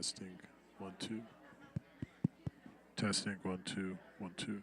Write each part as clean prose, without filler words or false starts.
Testing, 1, 2. Testing, 1, 2, 1, 2.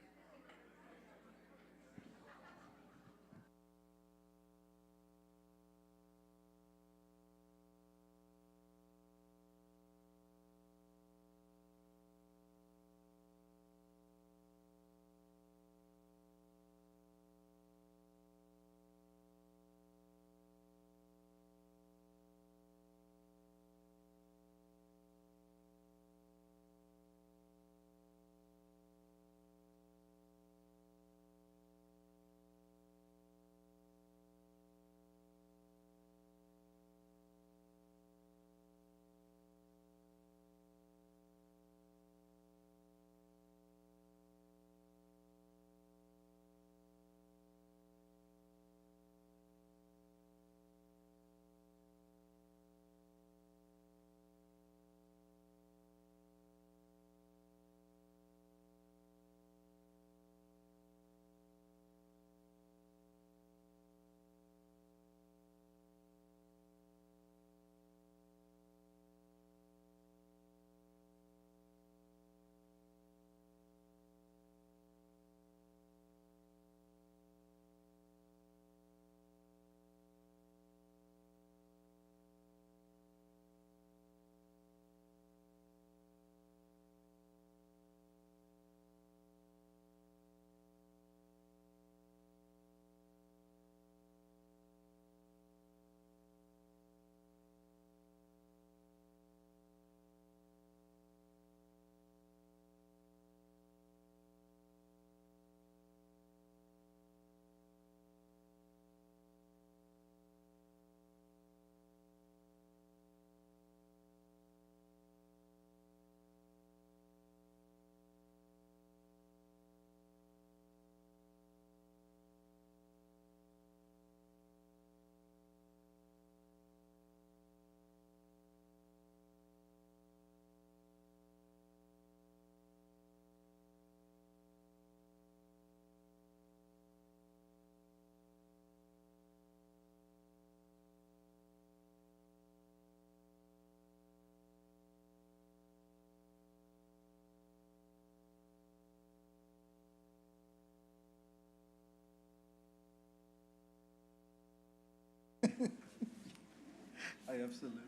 I absolutely,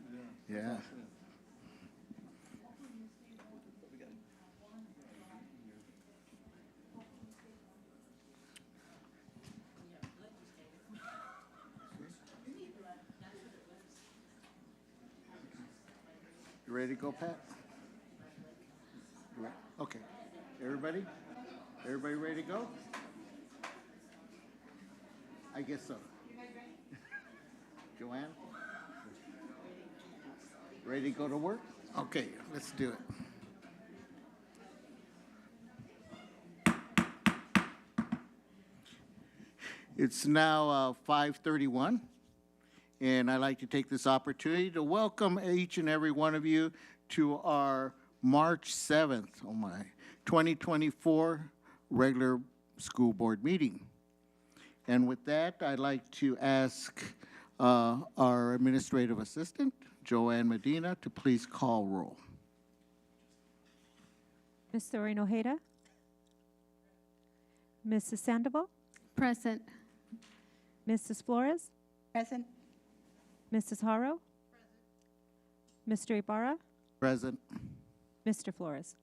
yeah. Yeah. You ready to go, Pat? Okay. Everybody? Everybody ready to go? I guess so. Joanne? Ready to go to work? Okay, let's do it. It's now 5:31, and I'd like to take this opportunity to welcome each and every one of you to our March 7th, 2024 regular school board meeting. And with that, I'd like to ask our administrative assistant, Joanne Medina, to please call roll. Mr. Orinojeda? Mrs. Sandoval? Present. Mrs. Flores? Present. Mrs. Haro? Mr. Ibarra? Present. Mr. Flores?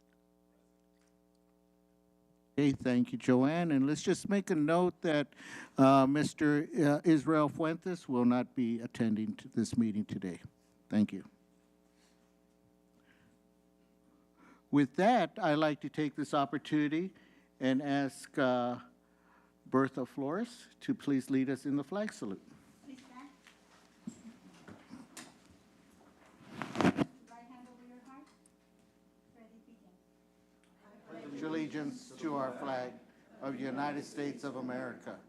Okay, thank you, Joanne. And let's just make a note that Mr. Israel Fuentes will not be attending to this meeting today. Thank you. With that, I'd like to take this opportunity and ask Bertha Flores to please lead us in the flag salute. Please stand. Right hand over your heart. Ready, begin. Pledge allegiance to our flag of the United States of America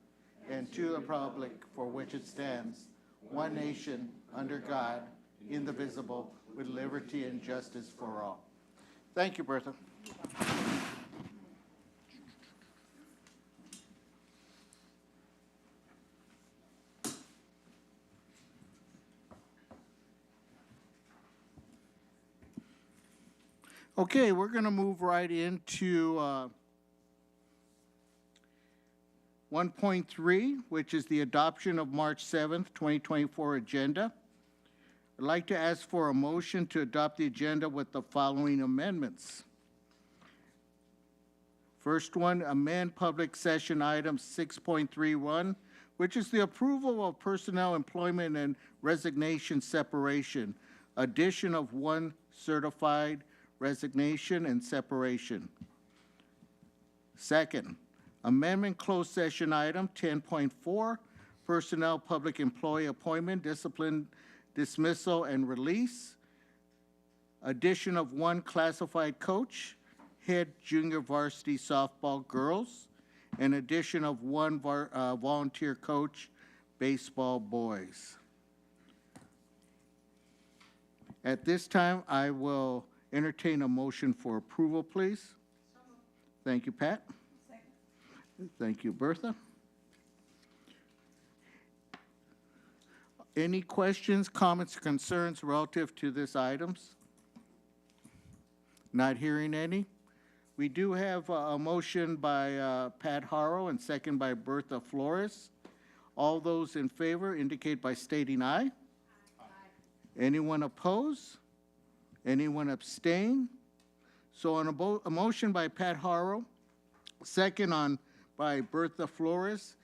and to the republic for which it stands, one nation, under God, indivisible, with liberty and justice for all. Thank you, Bertha. Okay, we're going to move right into 1.3, which is the adoption of March 7th, 2024 agenda. I'd like to ask for a motion to adopt the agenda with the following amendments. First one, amend public session item 6.31, which is the approval of personnel employment and resignation separation, addition of one certified resignation and separation. Second, amendment closed session item 10.4, personnel public employee appointment, discipline, dismissal, and release, addition of one classified coach, head junior varsity softball girls, and addition of one volunteer coach, baseball boys. At this time, I will entertain a motion for approval, please. Thank you, Pat. Thank you, Bertha. Any questions, comments, or concerns relative to this items? Not hearing any. We do have a motion by Pat Harrow and second by Bertha Flores. All those in favor indicate by stating aye. Aye. Anyone oppose? Anyone abstain? So on a motion by Pat Harrow, second by Bertha Flores,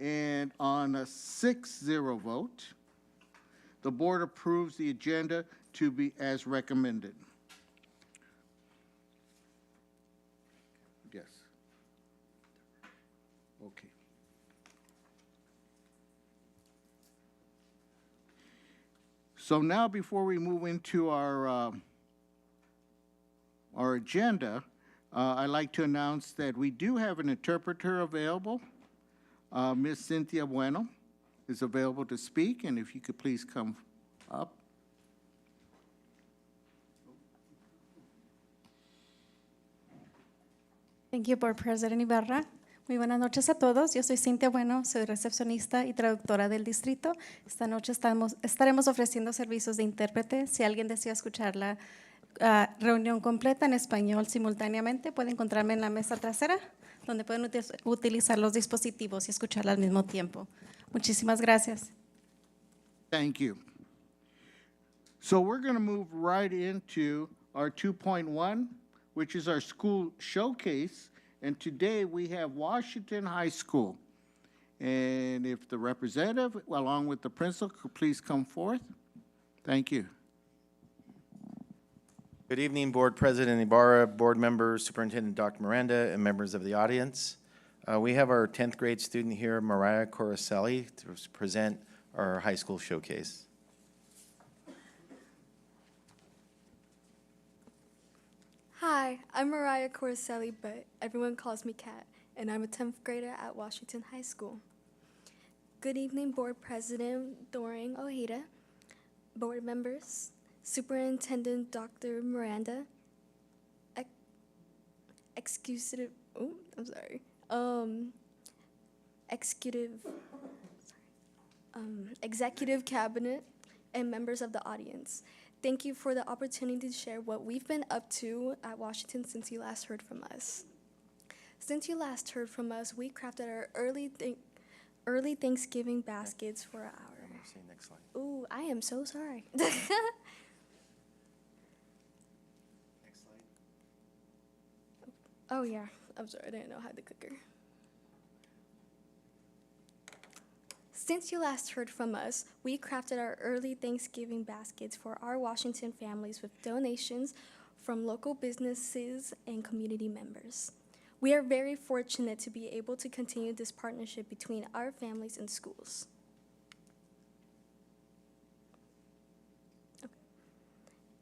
and on a 6-0 vote, the board approves the agenda to be as recommended. Yes. Okay. So now, before we move into our agenda, I'd like to announce that we do have an interpreter available. Ms. Cynthia Bueno is available to speak, and if you could please come up. Thank you, Board President Ibarra. Muy buenas noches a todos. Yo soy Cintia Bueno, soy recepcionista y traductora del distrito. Esta noche estaremos ofreciendo servicios de intérprete. Si alguien desea escuchar la reunión completa en español simultáneamente, puede encontrarme en la mesa trasera, donde pueden utilizar los dispositivos y escucharla al mismo tiempo. Muchísimas gracias. Thank you. So we're going to move right into our 2.1, which is our school showcase. And today we have Washington High School. And if the representative, along with the principal, could please come forth. Thank you. Good evening, Board President Ibarra, board members, Superintendent Dr. Miranda, and members of the audience. We have our 10th grade student here, Mariah Coricelli, to present our high school showcase. Hi, I'm Mariah Coricelli, but everyone calls me Kat, and I'm a 10th grader at Washington High School. Good evening, Board President Doreen Ojeda, board members, Superintendent Dr. Miranda, executive cabinet, and members of the audience. Thank you for the opportunity to share what we've been up to at Washington since you last heard from us. Since you last heard from us, we crafted our early Thanksgiving baskets for our. Next slide. Ooh, I am so sorry. Next slide. Oh yeah, I'm sorry, I didn't know how to clicker. Since you last heard from us, we crafted our early Thanksgiving baskets for our Washington families with donations from local businesses and community members. We are very fortunate to be able to continue this partnership between our families and schools.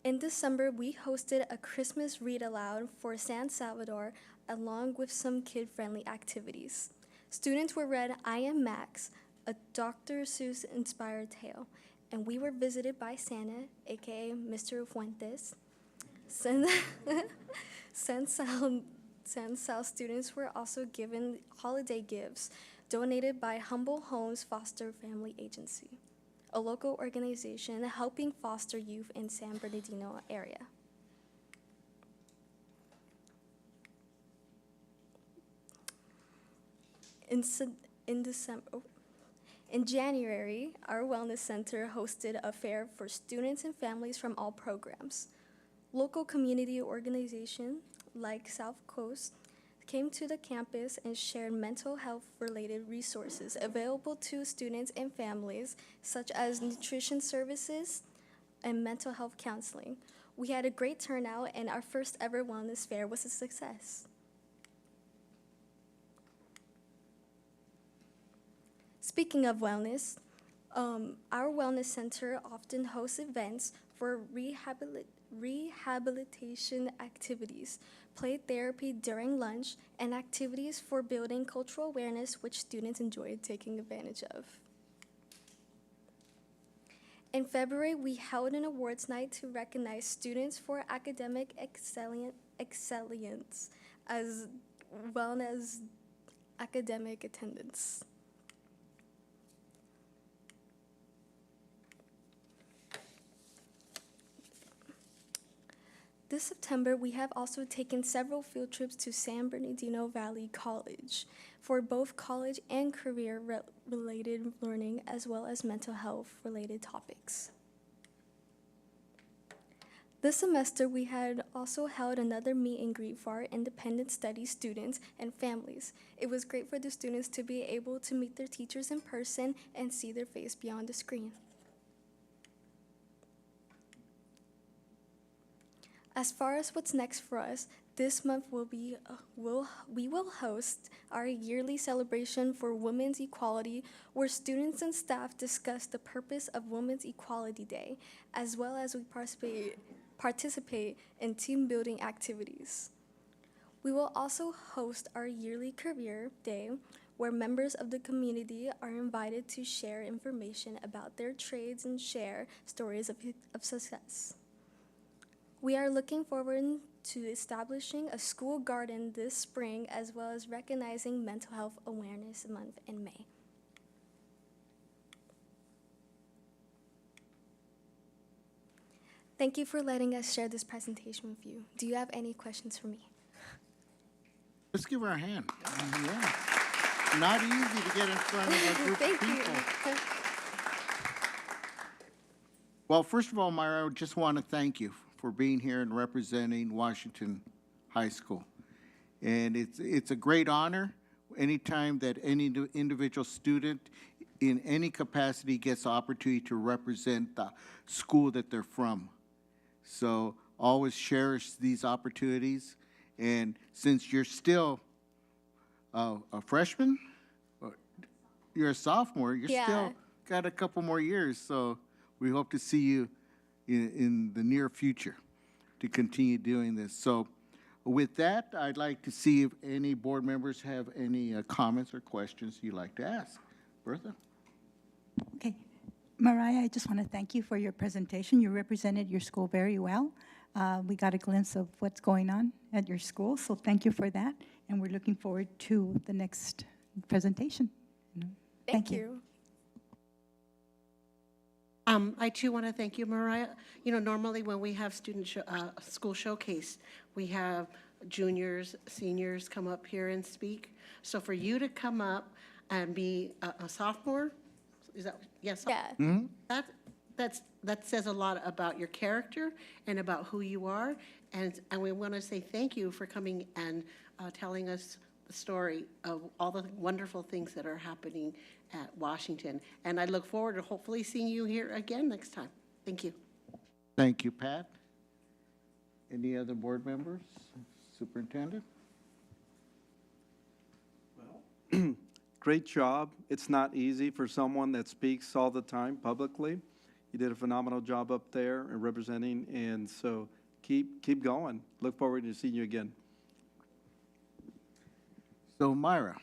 In December, we hosted a Christmas read-aloud for San Salvador along with some kid-friendly activities. Students were read I Am Max, a Dr. Seuss-inspired tale, and we were visited by Santa, aka Mr. Fuentes. San Sal students were also given holiday gifts donated by Humble Homes Foster Family Agency, a local organization helping foster youth in San Bernardino area. In, Sep- in December, in January, our Wellness Center hosted a fair for students and families from all programs. Local community organizations like South Coast came to the campus and shared mental health-related resources available to students and families, such as nutrition services and mental health counseling. We had a great turnout, and our first ever wellness fair was a success. Speaking of wellness, our wellness center often hosts events for rehabilitation activities, play therapy during lunch, and activities for building cultural awareness, which students enjoyed taking advantage of. In February, we held an awards night to recognize students for academic excellence as well as academic attendance. This September, we have also taken several field trips to San Bernardino Valley College for both college and career-related learning, as well as mental health-related topics. This semester, we had also held another meet and greet for our independent study students and families. It was great for the students to be able to meet their teachers in person and see their face beyond the screen. As far as what's next for us, this month we will host our yearly celebration for Women's Equality, where students and staff discuss the purpose of Women's Equality Day, as well as we participate in team-building activities. We will also host our yearly Career Day, where members of the community are invited to share information about their trades and share stories of success. We are looking forward to establishing a school garden this spring, as well as recognizing Mental Health Awareness Month in May. Thank you for letting us share this presentation with you. Do you have any questions for me? Let's give her a hand. Yeah. Not easy to get in front of a group of people. Thank you. Well, first of all, Myra, I just want to thank you for being here and representing Washington High School. And it's a great honor anytime that any individual student in any capacity gets the opportunity to represent the school that they're from. So always cherish these opportunities. And since you're still a freshman, you're a sophomore, you're still got a couple more years. So we hope to see you in the near future to continue doing this. So with that, I'd like to see if any board members have any comments or questions you'd like to ask. Bertha? Okay. Mariah, I just want to thank you for your presentation. You represented your school very well. We got a glimpse of what's going on at your school, so thank you for that. And we're looking forward to the next presentation. Thank you. I too want to thank you, Mariah. You know, normally when we have school showcase, we have juniors, seniors come up here and speak. So for you to come up and be a sophomore, is that, yes? Yeah. Mm-hmm. That says a lot about your character and about who you are. And we want to say thank you for coming and telling us the story of all the wonderful things that are happening at Washington. And I look forward to hopefully seeing you here again next time. Thank you. Thank you, Pat. Any other board members? Superintendent? Great job. It's not easy for someone that speaks all the time publicly. You did a phenomenal job up there and representing, and so keep going. Look forward to seeing you again. So, Myra,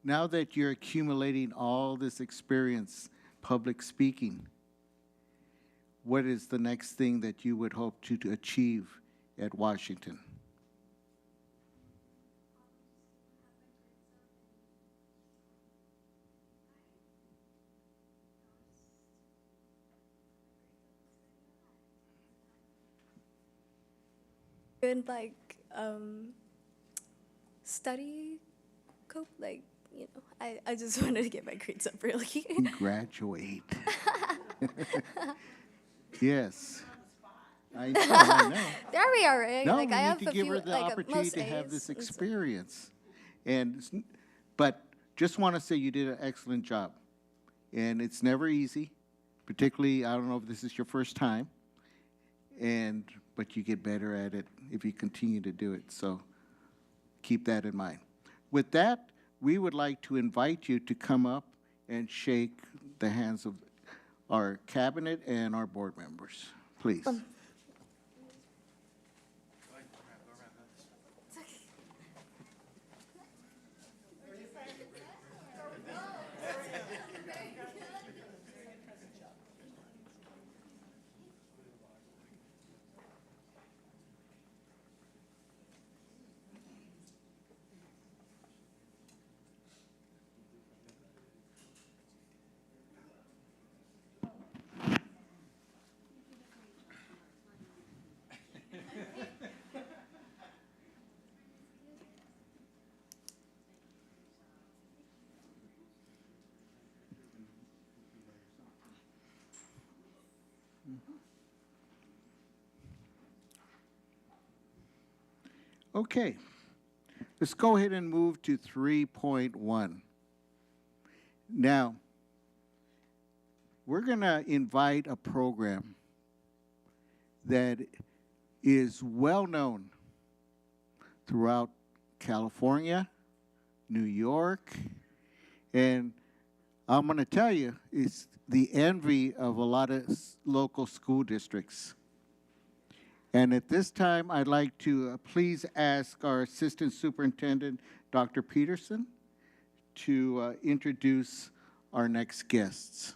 now that you're accumulating all this experience public speaking, what is the next thing that you would hope to achieve at Washington? Good, study like, you know, I just wanted to get my grades up really. Graduate. Yes. I know, I know. There we are, right? No, like we I need have to a give few, her the like opportunity most to have A's, this and so- experience. But just want to say you did an excellent job. And it's never easy, particularly, I don't know if this is your first time, but you get better at it if you continue to do it. So keep that in mind. With that, we would like to invite you to come up and shake the hands of our cabinet and our board members, please. Okay, let's go ahead and move to 3.1. Now, we're going to invite a program that is well known throughout California, New York, and I'm going to tell you, it's the envy of a lot of local school districts. And at this time, I'd like to please ask our Assistant Superintendent, Dr. Peterson, to introduce our next guests.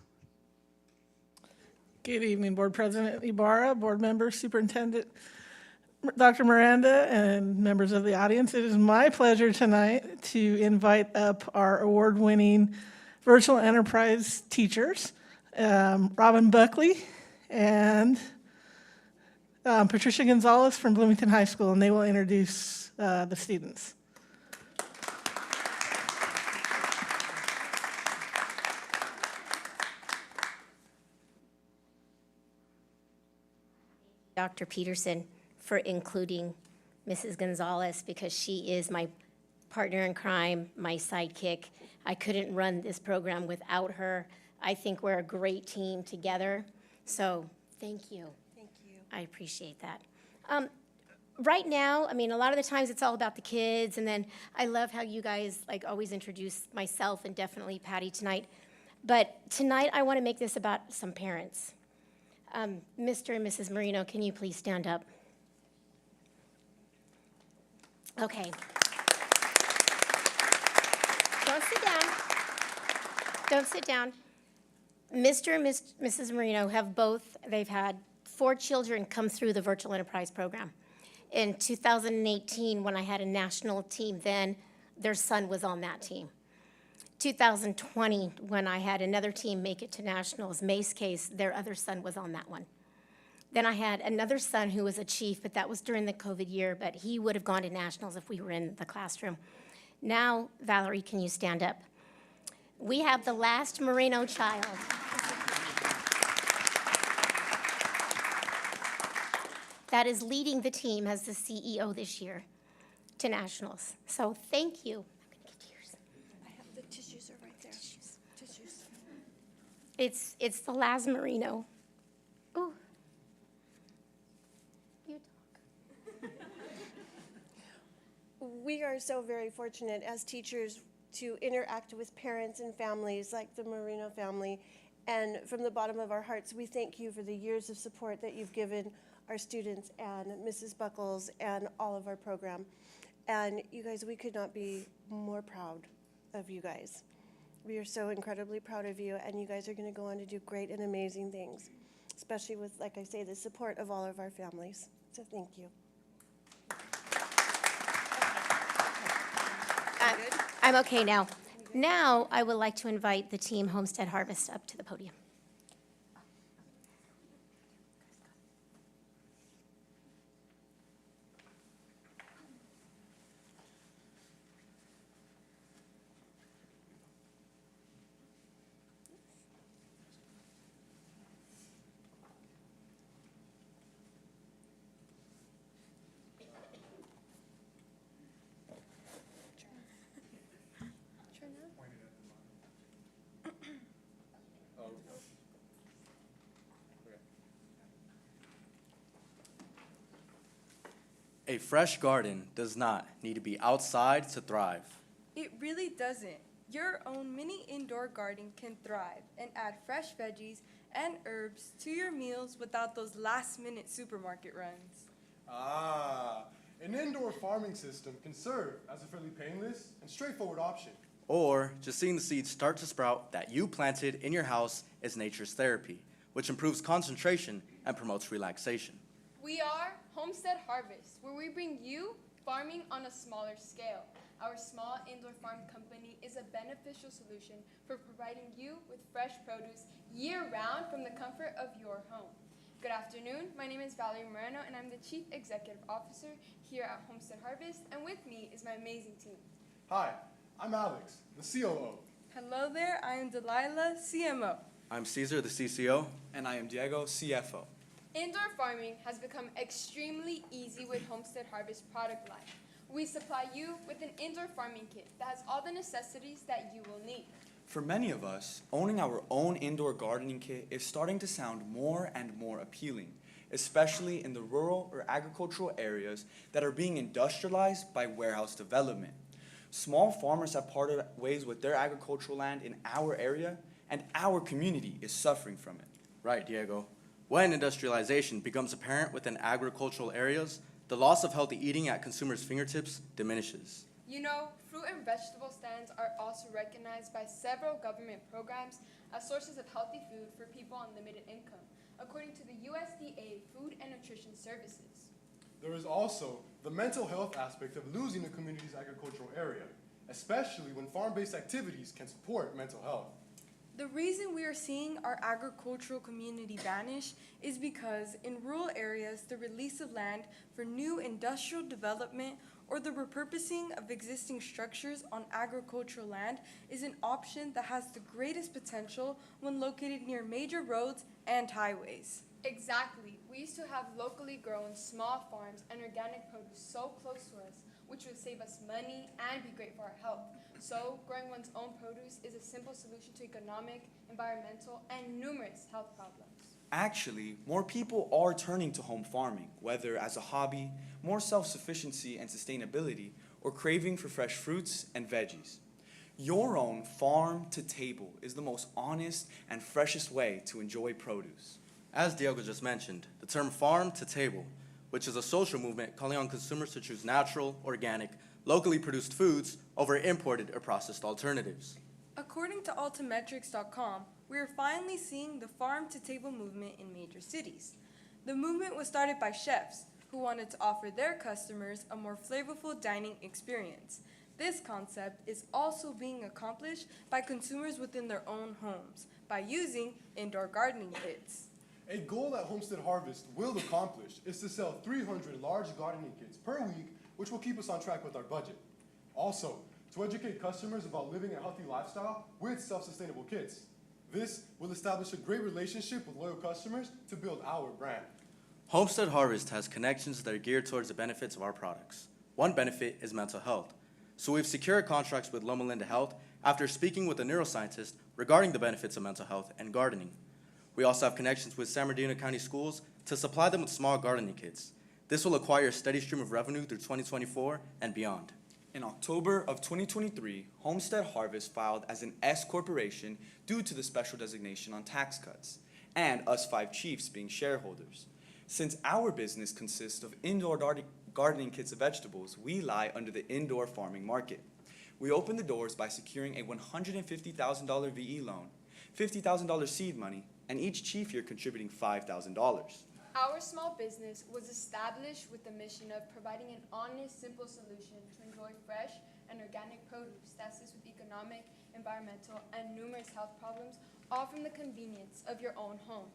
Good evening, Board President Ibarra, board members, Superintendent Dr. Miranda, and members of the audience. It is my pleasure tonight to invite up our award-winning virtual enterprise teachers, Robin Buckley and Patricia Gonzalez from Bloomington High School, and they will introduce the students. Dr. Peterson for including Mrs. Gonzalez, because she is my partner in crime, my sidekick. I couldn't run this program without her. I think we're a great team together. So thank you. Thank you. I appreciate that. Right now, I mean, a lot of the times it's all about the kids, and then I love how you guys like always introduce myself and definitely Patty tonight. But tonight I want to make this about some parents. Mr. and Mrs. Marino, can you please stand up? Okay. Don't sit down. Don't sit down. Mr. and Mrs. Marino have both, they've had 4 children come through the Virtual Enterprise Program. In 2018, when I had a national team then, their son was on that team. 2020, when I had another team make it to nationals, May's case, their other son was on that one. Then I had another son who was a chief, but that was during the COVID year, but he would have gone to nationals if we were in the classroom. Now, Valerie, can you stand up? We have the last Moreno child. That is leading the team as the CEO this year to nationals. So thank you. The tissues are right there. Tissues. It's the last Marino. Ooh. You talk. We are so very fortunate as teachers to interact with parents and families like the Marino family. And from the bottom of our hearts, we thank you for the years of support that you've given our students and Mrs. Buckles and all of our program. And you guys, we could not be more proud of you guys. We are so incredibly proud of you, and you guys are going to go on to do great and amazing things, especially with, like I say, the support of all of our families. So thank you. I'm okay now. Now I would like to invite the team Homestead Harvest up to the podium. A fresh garden does not need to be outside to thrive. It really doesn't. Your own mini indoor garden can thrive and add fresh veggies and herbs to your meals without those last-minute supermarket runs. Ah, an indoor farming system can serve as a fairly painless and straightforward option. Or just seeing the seeds start to sprout that you planted in your house is nature's therapy, which improves concentration and promotes relaxation. We are Homestead Harvest, where we bring you farming on a smaller scale. Our small indoor farm company is a beneficial solution for providing you with fresh produce year-round from the comfort of your home. Good afternoon, my name is Valerie Moreno and I'm the Chief Executive Officer here at Homestead Harvest, and with me is my amazing team. Hi, I'm Alex, the COO. Hello there, I am Delilah, CMO. I'm Caesar, the CCO. And I am Diego, CFO. Indoor farming has become extremely easy with Homestead Harvest product line. We supply you with an indoor farming kit that has all the necessities that you will need. For many of us, owning our own indoor gardening kit is starting to sound more and more appealing, especially in the rural or agricultural areas that are being industrialized by warehouse development. Small farmers have parted ways with their agricultural land in our area, and our community is suffering from it. Right, Diego. When industrialization becomes apparent within agricultural areas, the loss of healthy eating at consumers' fingertips diminishes. You know, fruit and vegetable stands are also recognized by several government programs as sources of healthy food for people on limited income, according to the USDA Food and Nutrition Services. There is also the mental health aspect of losing a community's agricultural area, especially when farm-based activities can support mental health. The reason we are seeing our agricultural community vanish is because in rural areas, the release of land for new industrial development or the repurposing of existing structures on agricultural land is an option that has the greatest potential when located near major roads and highways. Exactly. We used to have locally grown small farms and organic produce so close to us, which would save us money and be great for our health. So, growing one's own produce is a simple solution to economic, environmental, and numerous health problems. Actually, more people are turning to home farming, whether as a hobby, more self-sufficiency and sustainability, or craving for fresh fruits and veggies. Your own farm to table is the most honest and freshest way to enjoy produce. As Diego just mentioned, the term farm to table, which is a social movement calling on consumers to choose natural, organic, locally produced foods over imported or processed alternatives. According to Altimetrics.com, we are finally seeing the farm-to-table movement in major cities. The movement was started by chefs who wanted to offer their customers a more flavorful dining experience. This concept is also being accomplished by consumers within their own homes by using indoor gardening kits. A goal that Homestead Harvest will accomplish is to sell 300 large gardening kits per week, which will keep us on track with our budget. Also, to educate customers about living a healthy lifestyle with self-sustainable kits. This will establish a great relationship with loyal customers to build our brand. Homestead Harvest has connections that are geared towards the benefits of our products. One benefit is mental health. So we've secured contracts with Loma Linda Health after speaking with a neuroscientist regarding the benefits of mental health and gardening. We also have connections with San Bernardino County Schools to supply them with small gardening kits. This will acquire a steady stream of revenue through 2024 and beyond. In October of 2023, Homestead Harvest filed as an S corporation due to the special designation on tax cuts, and us 5 chiefs being shareholders. Since our business consists of indoor gardening kits of vegetables, we lie under the indoor farming market. We opened the doors by securing a $150,000 VE loan, $50,000 seed money, and each chief here contributing $5,000. Our small business was established with the mission of providing an honest, simple solution to enjoy fresh and organic produce that assists with economic, environmental, and numerous health problems, all from the convenience of your own home.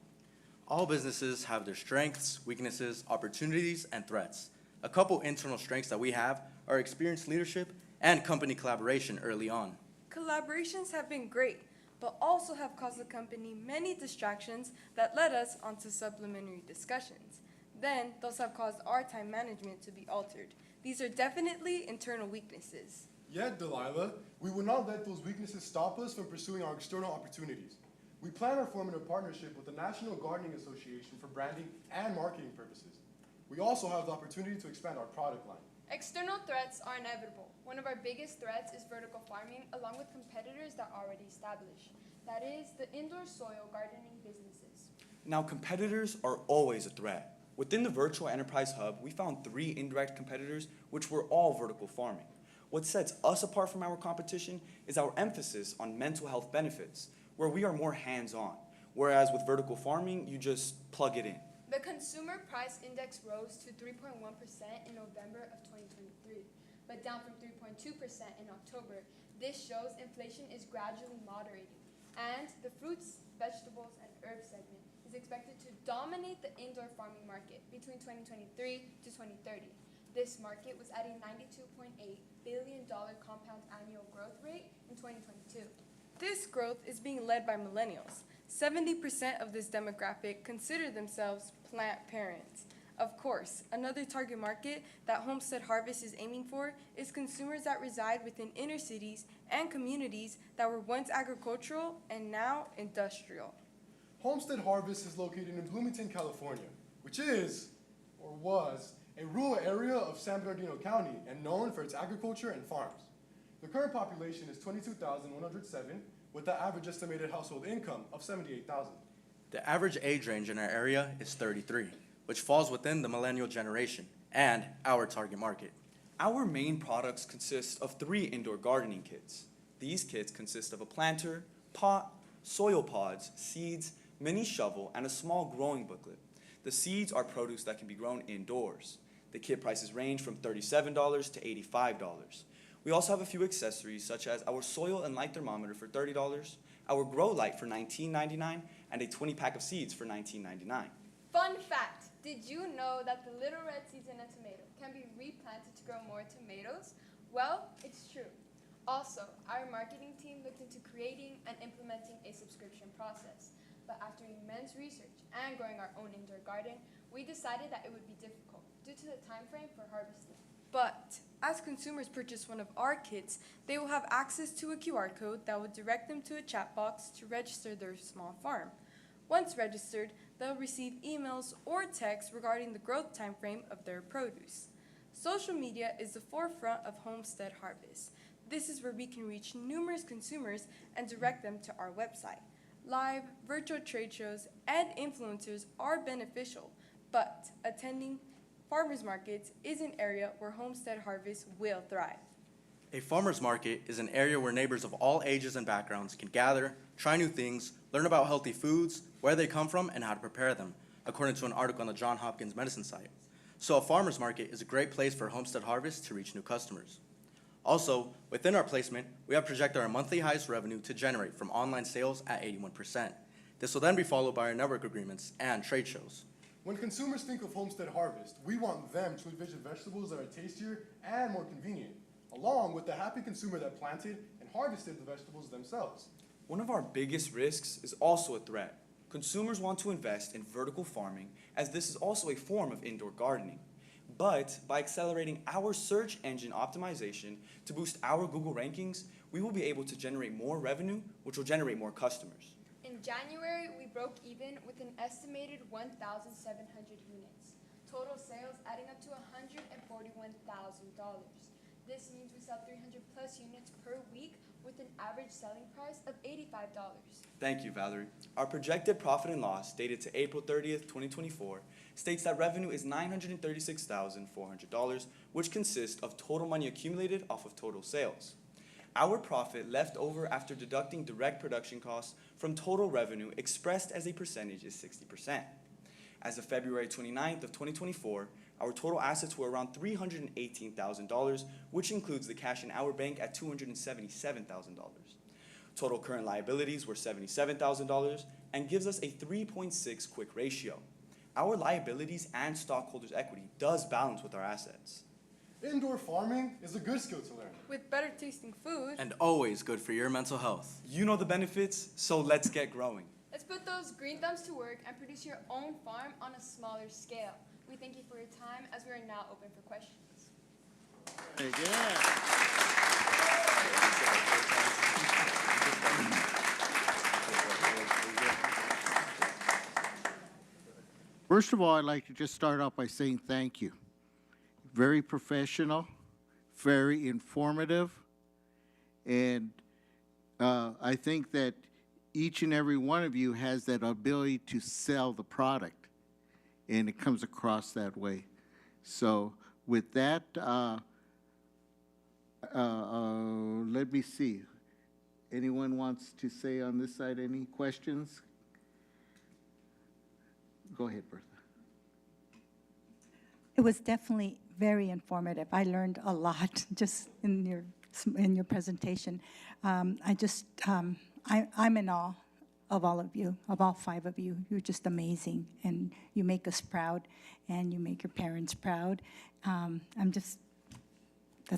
All businesses have their strengths, weaknesses, opportunities, and threats. A couple internal strengths that we have are experienced leadership and company collaboration early on. Collaborations have been great, but also have caused the company many distractions that led us onto supplementary discussions. Then, those have caused our time management to be altered. These are definitely internal weaknesses. Yet, Delilah, we will not let those weaknesses stop us from pursuing our external opportunities. We plan on forming a partnership with the National Gardening Association for branding and marketing purposes. We also have the opportunity to expand our product line. External threats are inevitable. One of our biggest threats is vertical farming, along with competitors that are already established. That is, the indoor soil gardening businesses. Now, competitors are always a threat. Within the Virtual Enterprise Hub, we found 3 indirect competitors, which were all vertical farming. What sets us apart from our competition is our emphasis on mental health benefits, where we are more hands-on, whereas with vertical farming, you just plug it in. The Consumer Price Index rose to 3.1% in November of 2023, but down from 3.2% in October. This shows inflation is gradually moderating, and the fruits, vegetables, and herbs segment is expected to dominate the indoor farming market between 2023 to 2030. This market was at a $92.8 billion compound annual growth rate in 2022. This growth is being led by millennials. 70% of this demographic consider themselves plant parents. Of course, another target market that Homestead Harvest is aiming for is consumers that reside within inner cities and communities that were once agricultural and now industrial. Homestead Harvest is located in Bloomington, California, which is, or was, a rural area of San Bernardino County and known for its agriculture and farms. The current population is 22,107, with the average estimated household income of $78,000. The average age range in our area is 33, which falls within the millennial generation and our target market. Our main products consist of 3 indoor gardening kits. These kits consist of a planter, pot, soil pods, seeds, mini shovel, and a small growing booklet. The seeds are produce that can be grown indoors. The kit prices range from $37 to $85. We also have a few accessories such as our soil and light thermometer for $30, our grow light for $19.99, and a 20-pack of seeds for $19.99. Fun fact, did you know that the little red seeds in a tomato can be replanted to grow more tomatoes? Well, it's true. Also, our marketing team looked into creating and implementing a subscription process. But after immense research and growing our own indoor garden, we decided that it would be difficult due to the time frame for harvesting. But as consumers purchase one of our kits, they will have access to a QR code that will direct them to a chat box to register their small farm. Once registered, they'll receive emails or texts regarding the growth time frame of their produce. Social media is the forefront of Homestead Harvest. This is where we can reach numerous consumers and direct them to our website. Live, virtual trade shows, and influencers are beneficial, but attending farmers markets is an area where Homestead Harvest will thrive. A farmer's market is an area where neighbors of all ages and backgrounds can gather, try new things, learn about healthy foods, where they come from, and how to prepare them, according to an article on the Johns Hopkins Medicine site. So a farmer's market is a great place for Homestead Harvest to reach new customers. Also, within our placement, we have projected our monthly highest revenue to generate from online sales at 81%. This will then be followed by our network agreements and trade shows. When consumers think of Homestead Harvest, we want them to envision vegetables that are tastier and more convenient, along with the happy consumer that planted and harvested the vegetables themselves. One of our biggest risks is also a threat. Consumers want to invest in vertical farming, as this is also a form of indoor gardening. But by accelerating our search engine optimization to boost our Google rankings, we will be able to generate more revenue, which will generate more customers. In January, we broke even with an estimated 1,700 units. Total sales adding up to $141,000. This means we sell 300 plus units per week with an average selling price of $85. Thank you, Valerie. Our projected profit and loss, dated to April 30th, 2024, states that revenue is $936,400, which consists of total money accumulated off of total sales. Our profit left over after deducting direct production costs from total revenue expressed as a percentage is 60%. As of February 29th of 2024, our total assets were around $318,000, which includes the cash in our bank at $277,000. Total current liabilities were $77,000 and gives us a 3.6 quick ratio. Our liabilities and stockholders' equity does balance with our assets. Indoor farming is a good skill to learn. With better tasting food. And always good for your mental health. You know the benefits, so let's get growing. Let's put those green thumbs to work and produce your own farm on a smaller scale. We thank you for your time as we are now open for questions. Very good. First of all, I'd like to just start off by saying thank you. Very professional, very informative, and I think that each and every one of you has that ability to sell the product, and it comes across that way. So with that, let me see. Anyone wants to say on this side any questions? Go ahead, Bertha. It was definitely very informative. I learned a lot just in your presentation. I'm in awe of all of you, of all 5 of you. You're just amazing, and you make us proud, and you make your parents proud. That's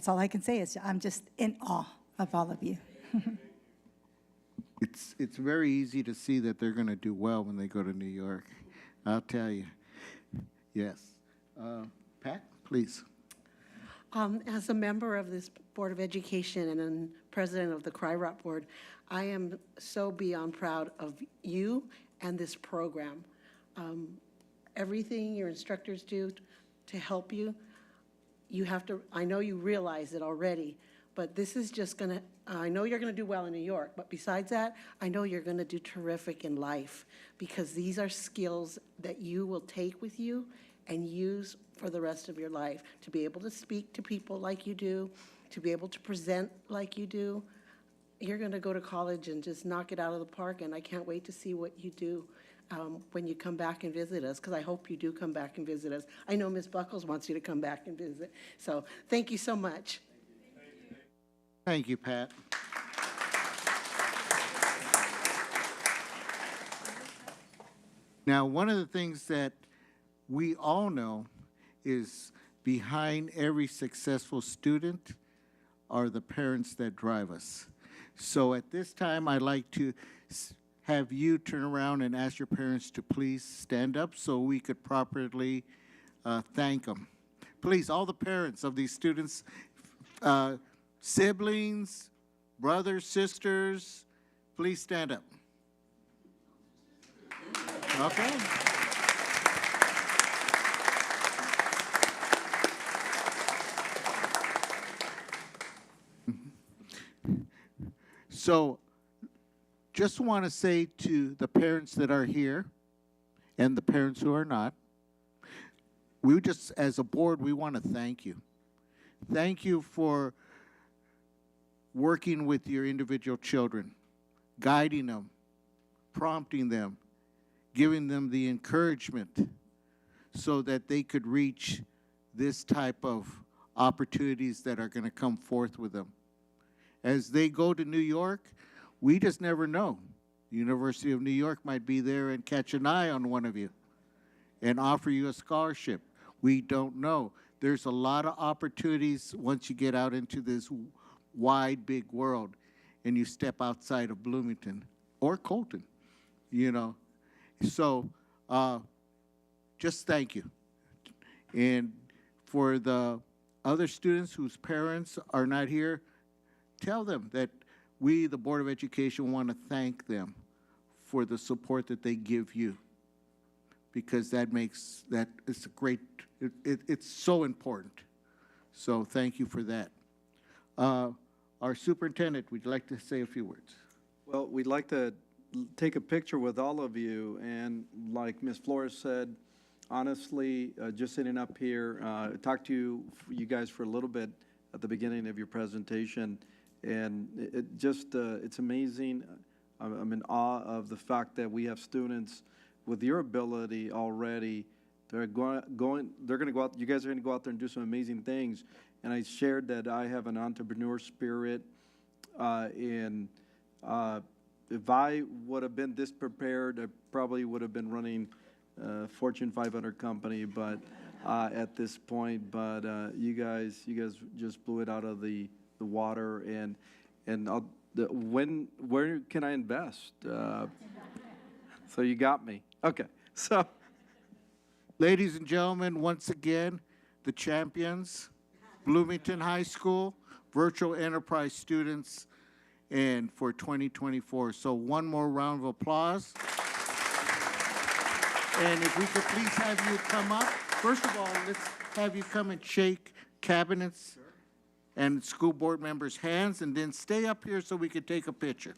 all I can say is I'm just in awe of all of you. It's very easy to see that they're going to do well when they go to New York. I'll tell you. Yes. Pat, please. As a member of this Board of Education and then president of the CRIROT Board, I am so beyond proud of you and this program. Everything your instructors do to help you, you have to, I know you realize it already, but this is just gonna, I know you're gonna do well in New York, but besides that, I know you're gonna do terrific in life, because these are skills that you will take with you and use for the rest of your life, to be able to speak to people like you do, to be able to present like you do. You're gonna go to college and just knock it out of the park, and I can't wait to see what you do when you come back and visit us, because I hope you do come back and visit us. I know Ms. Buckles wants you to come back and visit. So thank you so much. Thank you, Pat. Now, one of the things that we all know is behind every successful student are the parents that drive us. So at this time, I'd like to have you turn around and ask your parents to please stand up so we could properly thank them. Please, all the parents of these students, siblings, brothers, sisters, please stand up. Okay. So just want to say to the parents that are here and the parents who are not, we just, as a board, we want to thank you. Thank you for working with your individual children, guiding them, prompting them, giving them the encouragement so that they could reach this type of opportunities that are going to come forth with them. As they go to New York, we just never know. The University of New York might be there and catch an eye on one of you and offer you a scholarship. We don't know. There's a lot of opportunities once you get out into this wide, big world and you step outside of Bloomington or Colton, you know. So just thank you. And for the other students whose parents are not here, tell them that we, the Board of Education, want to thank them for the support that they give you, because that makes, that is a great, it's so important. So thank you for that. Our superintendent, would you like to say a few words? Well, we'd like to take a picture with all of you, and like Ms. Flores said, honestly, just sitting up here, talked to you guys for a little bit at the beginning of your presentation, and it just, it's amazing. I'm in awe of the fact that we have students with your ability already. They're going to go out, you guys are going to go out there and do some amazing things. And I shared that I have an entrepreneur spirit, and if I would have been this prepared, I probably would have been running a Fortune 500 company, but at this point, but you guys just blew it out of the water, and where can I invest? So you got me. Okay, so. Ladies and gentlemen, once again, the champions, Bloomington High School, virtual enterprise students, and for 2024. So one more round of applause. And if we could please have you come up. First of all, let's have you come and shake cabinets and school board members' hands, and then stay up here so we could take a picture.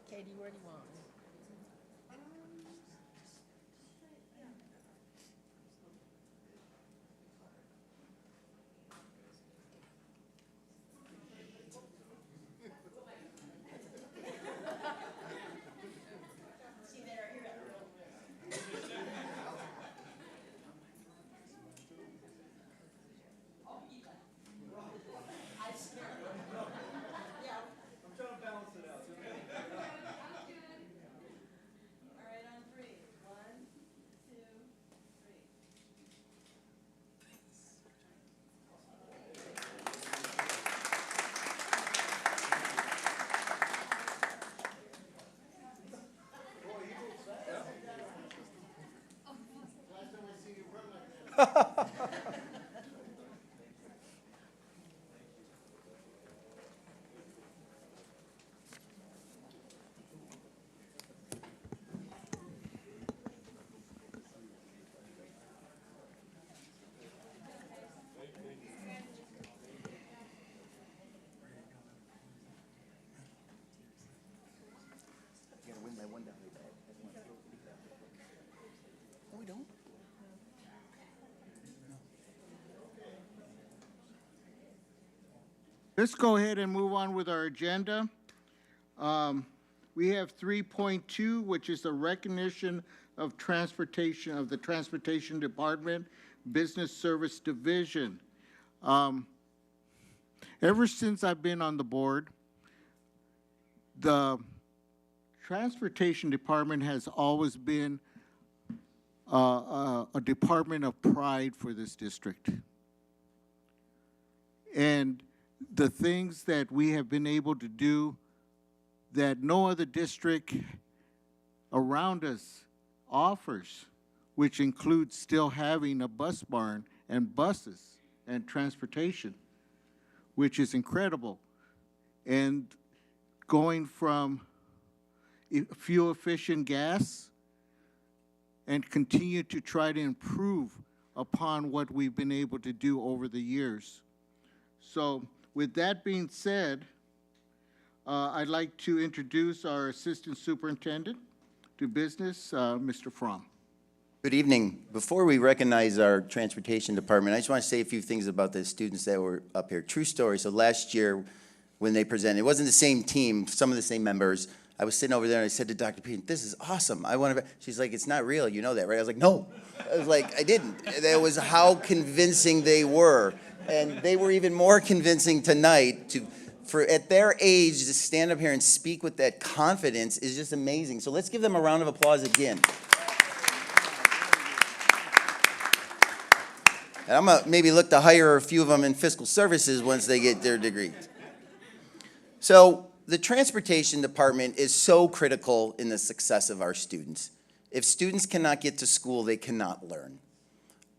Katie, where do you want? Let's go ahead and move on with our agenda. We have 3.2, which is the recognition of transportation, of the Transportation Department Business Service Division. Ever since I've been on the board, the Transportation Department has always been a department of pride for this district. And the things that we have been able to do that no other district around us offers, which includes still having a bus barn and buses and transportation, which is incredible. And going from fuel-efficient gas and continue to try to improve upon what we've been able to do over the years. So with that being said, I'd like to introduce our Assistant Superintendent to Business, Mr. Fromm. Good evening. Before we recognize our Transportation Department, I just want to say a few things about the students that were up here. True story. So last year when they presented, it wasn't the same team, some of the same members. I was sitting over there and I said to Dr. Payton, "This is awesome. I want to." She's like, "It's not real. You know that, right?" I was like, "No." I was like, I didn't. That was how convincing they were. And they were even more convincing tonight for at their age to stand up here and speak with that confidence is just amazing. So let's give them a round of applause again. And I'm going to maybe look to hire a few of them in fiscal services once they get their degrees. So the Transportation Department is so critical in the success of our students. If students cannot get to school, they cannot learn.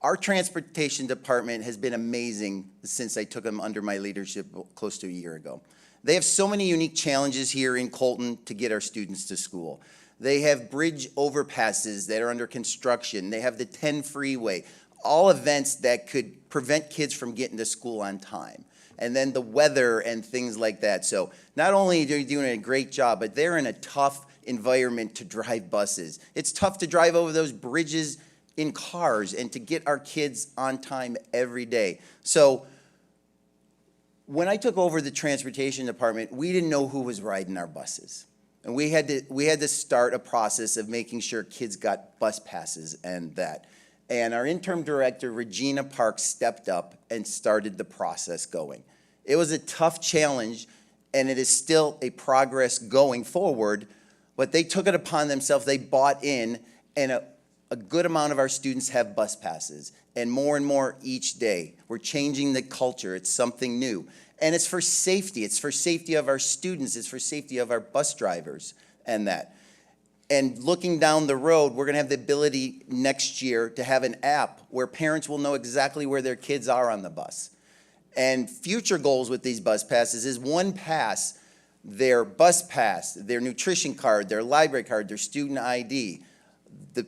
Our Transportation Department has been amazing since I took them under my leadership close to a year ago. They have so many unique challenges here in Colton to get our students to school. They have bridge overpasses that are under construction. They have the 10 freeway, all events that could prevent kids from getting to school on time. and then the weather and things like that. So not only are you doing a great job, but they're in a tough environment to drive buses. It's tough to drive over those bridges in cars and to get our kids on time every day. So when I took over the transportation department, we didn't know who was riding our buses. And we had to start a process of making sure kids got bus passes and that. And our interim director, Regina Parks, stepped up and started the process going. It was a tough challenge, and it is still a progress going forward, but they took it upon themselves. They bought in, and a good amount of our students have bus passes, and more each day. We're changing the culture. It's something new. And it's for safety. It's for safety of our students. It's for safety of our bus drivers and that. And looking down the road, we're going to have the ability next year to have an app where parents will know exactly where their kids are on the bus. And future goals with these bus passes is one pass, their bus pass, their nutrition card, their library card, their student ID. The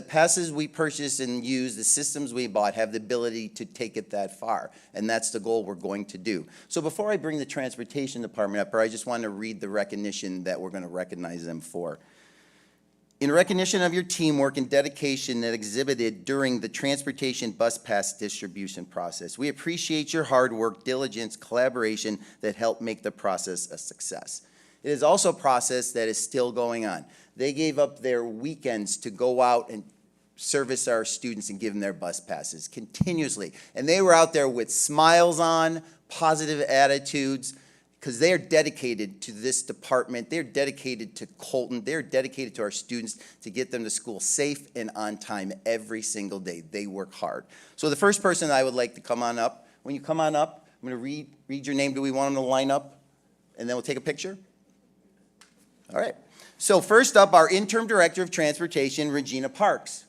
passes we purchase and use, the systems we bought, have the ability to take it that far. And that's the goal we're going to do. So before I bring the transportation department up, I just want to read the recognition that we're going to recognize them for. In recognition of your teamwork and dedication that exhibited during the transportation bus pass distribution process, we appreciate your hard work, diligence, collaboration that helped make the process a success. It is also a process that is still going on. They gave up their weekends to go out and service our students and give them their bus passes continuously. And they were out there with smiles on, positive attitudes, because they are dedicated to this department. They're dedicated to Colton. They're dedicated to our students to get them to school safe and on time every single day. They work hard. So the first person I would like to come on up, when you come on up, I'm going to read your name. Do we want them to line up? And then we'll take a picture? All right. So first up, our interim director of transportation, Regina Parks.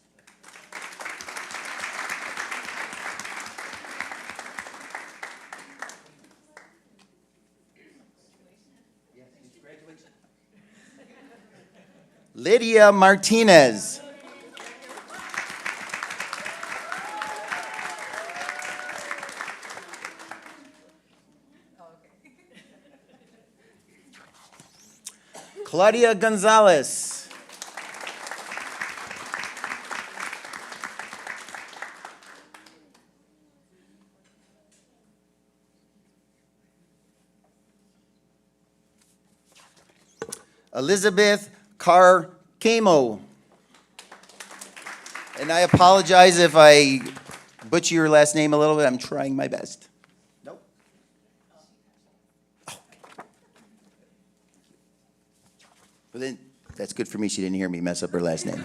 Lydia Martinez. Claudia Gonzalez. Elizabeth Carcamo. And I apologize if I butcher your last name a little bit. I'm trying my best. Nope. Oh, okay. Well, then, that's good for me. She didn't hear me mess up her last name.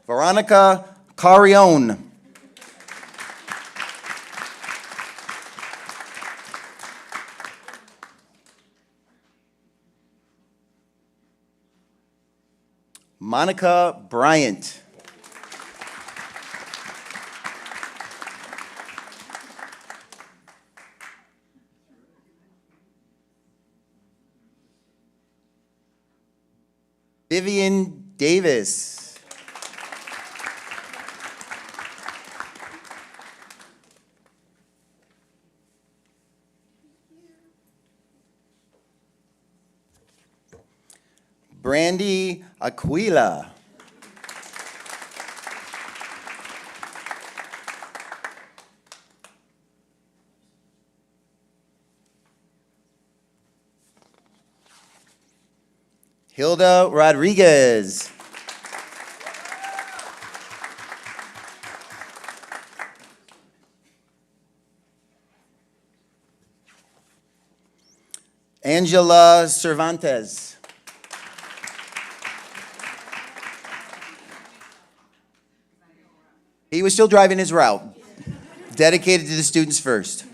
Veronica Carrione. Monica Bryant. Vivian Davis. Brandy Aquila. Hilda Rodriguez. Angela Cervantes. He was still driving his route, dedicated to the students first.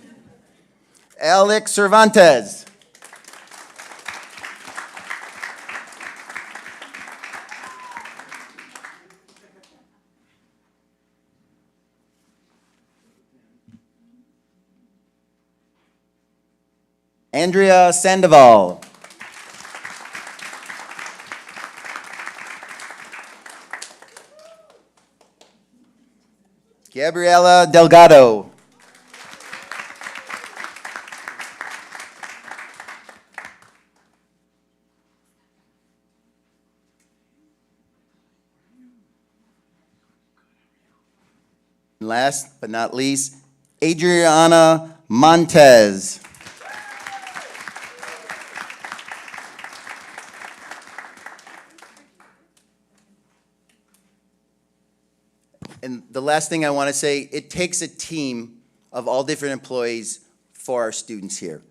Alex Cervantes. Andrea Sandoval. Gabriela Delgado. Last but not least, Adriana Montez. And the last thing I want to say, it takes a team of all different employees for our students here.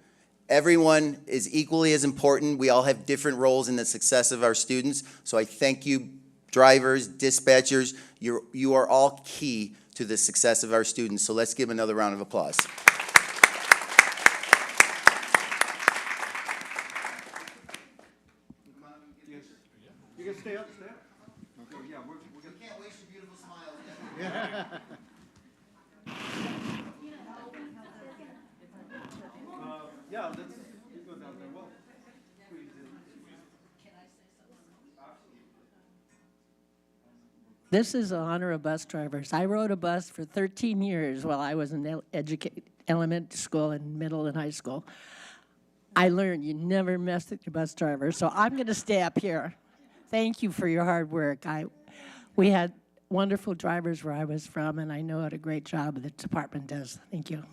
Everyone is equally as important. We all have different roles in the success of our students. So I thank you, drivers, dispatchers. You are all key to the success of our students. So let's give another round of applause. You can stay up, stay up. Okay, yeah, we're gonna. You can't waste your beautiful smile. Yeah, let's go down there. Well, please. This is in honor of bus drivers. I rode a bus for 13 years while I was in elementary school and middle and high school. I learned you never mess with your bus driver, so I'm going to stay up here. Thank you for your hard work. We had wonderful drivers where I was from, and I know what a great job the department does. Thank you.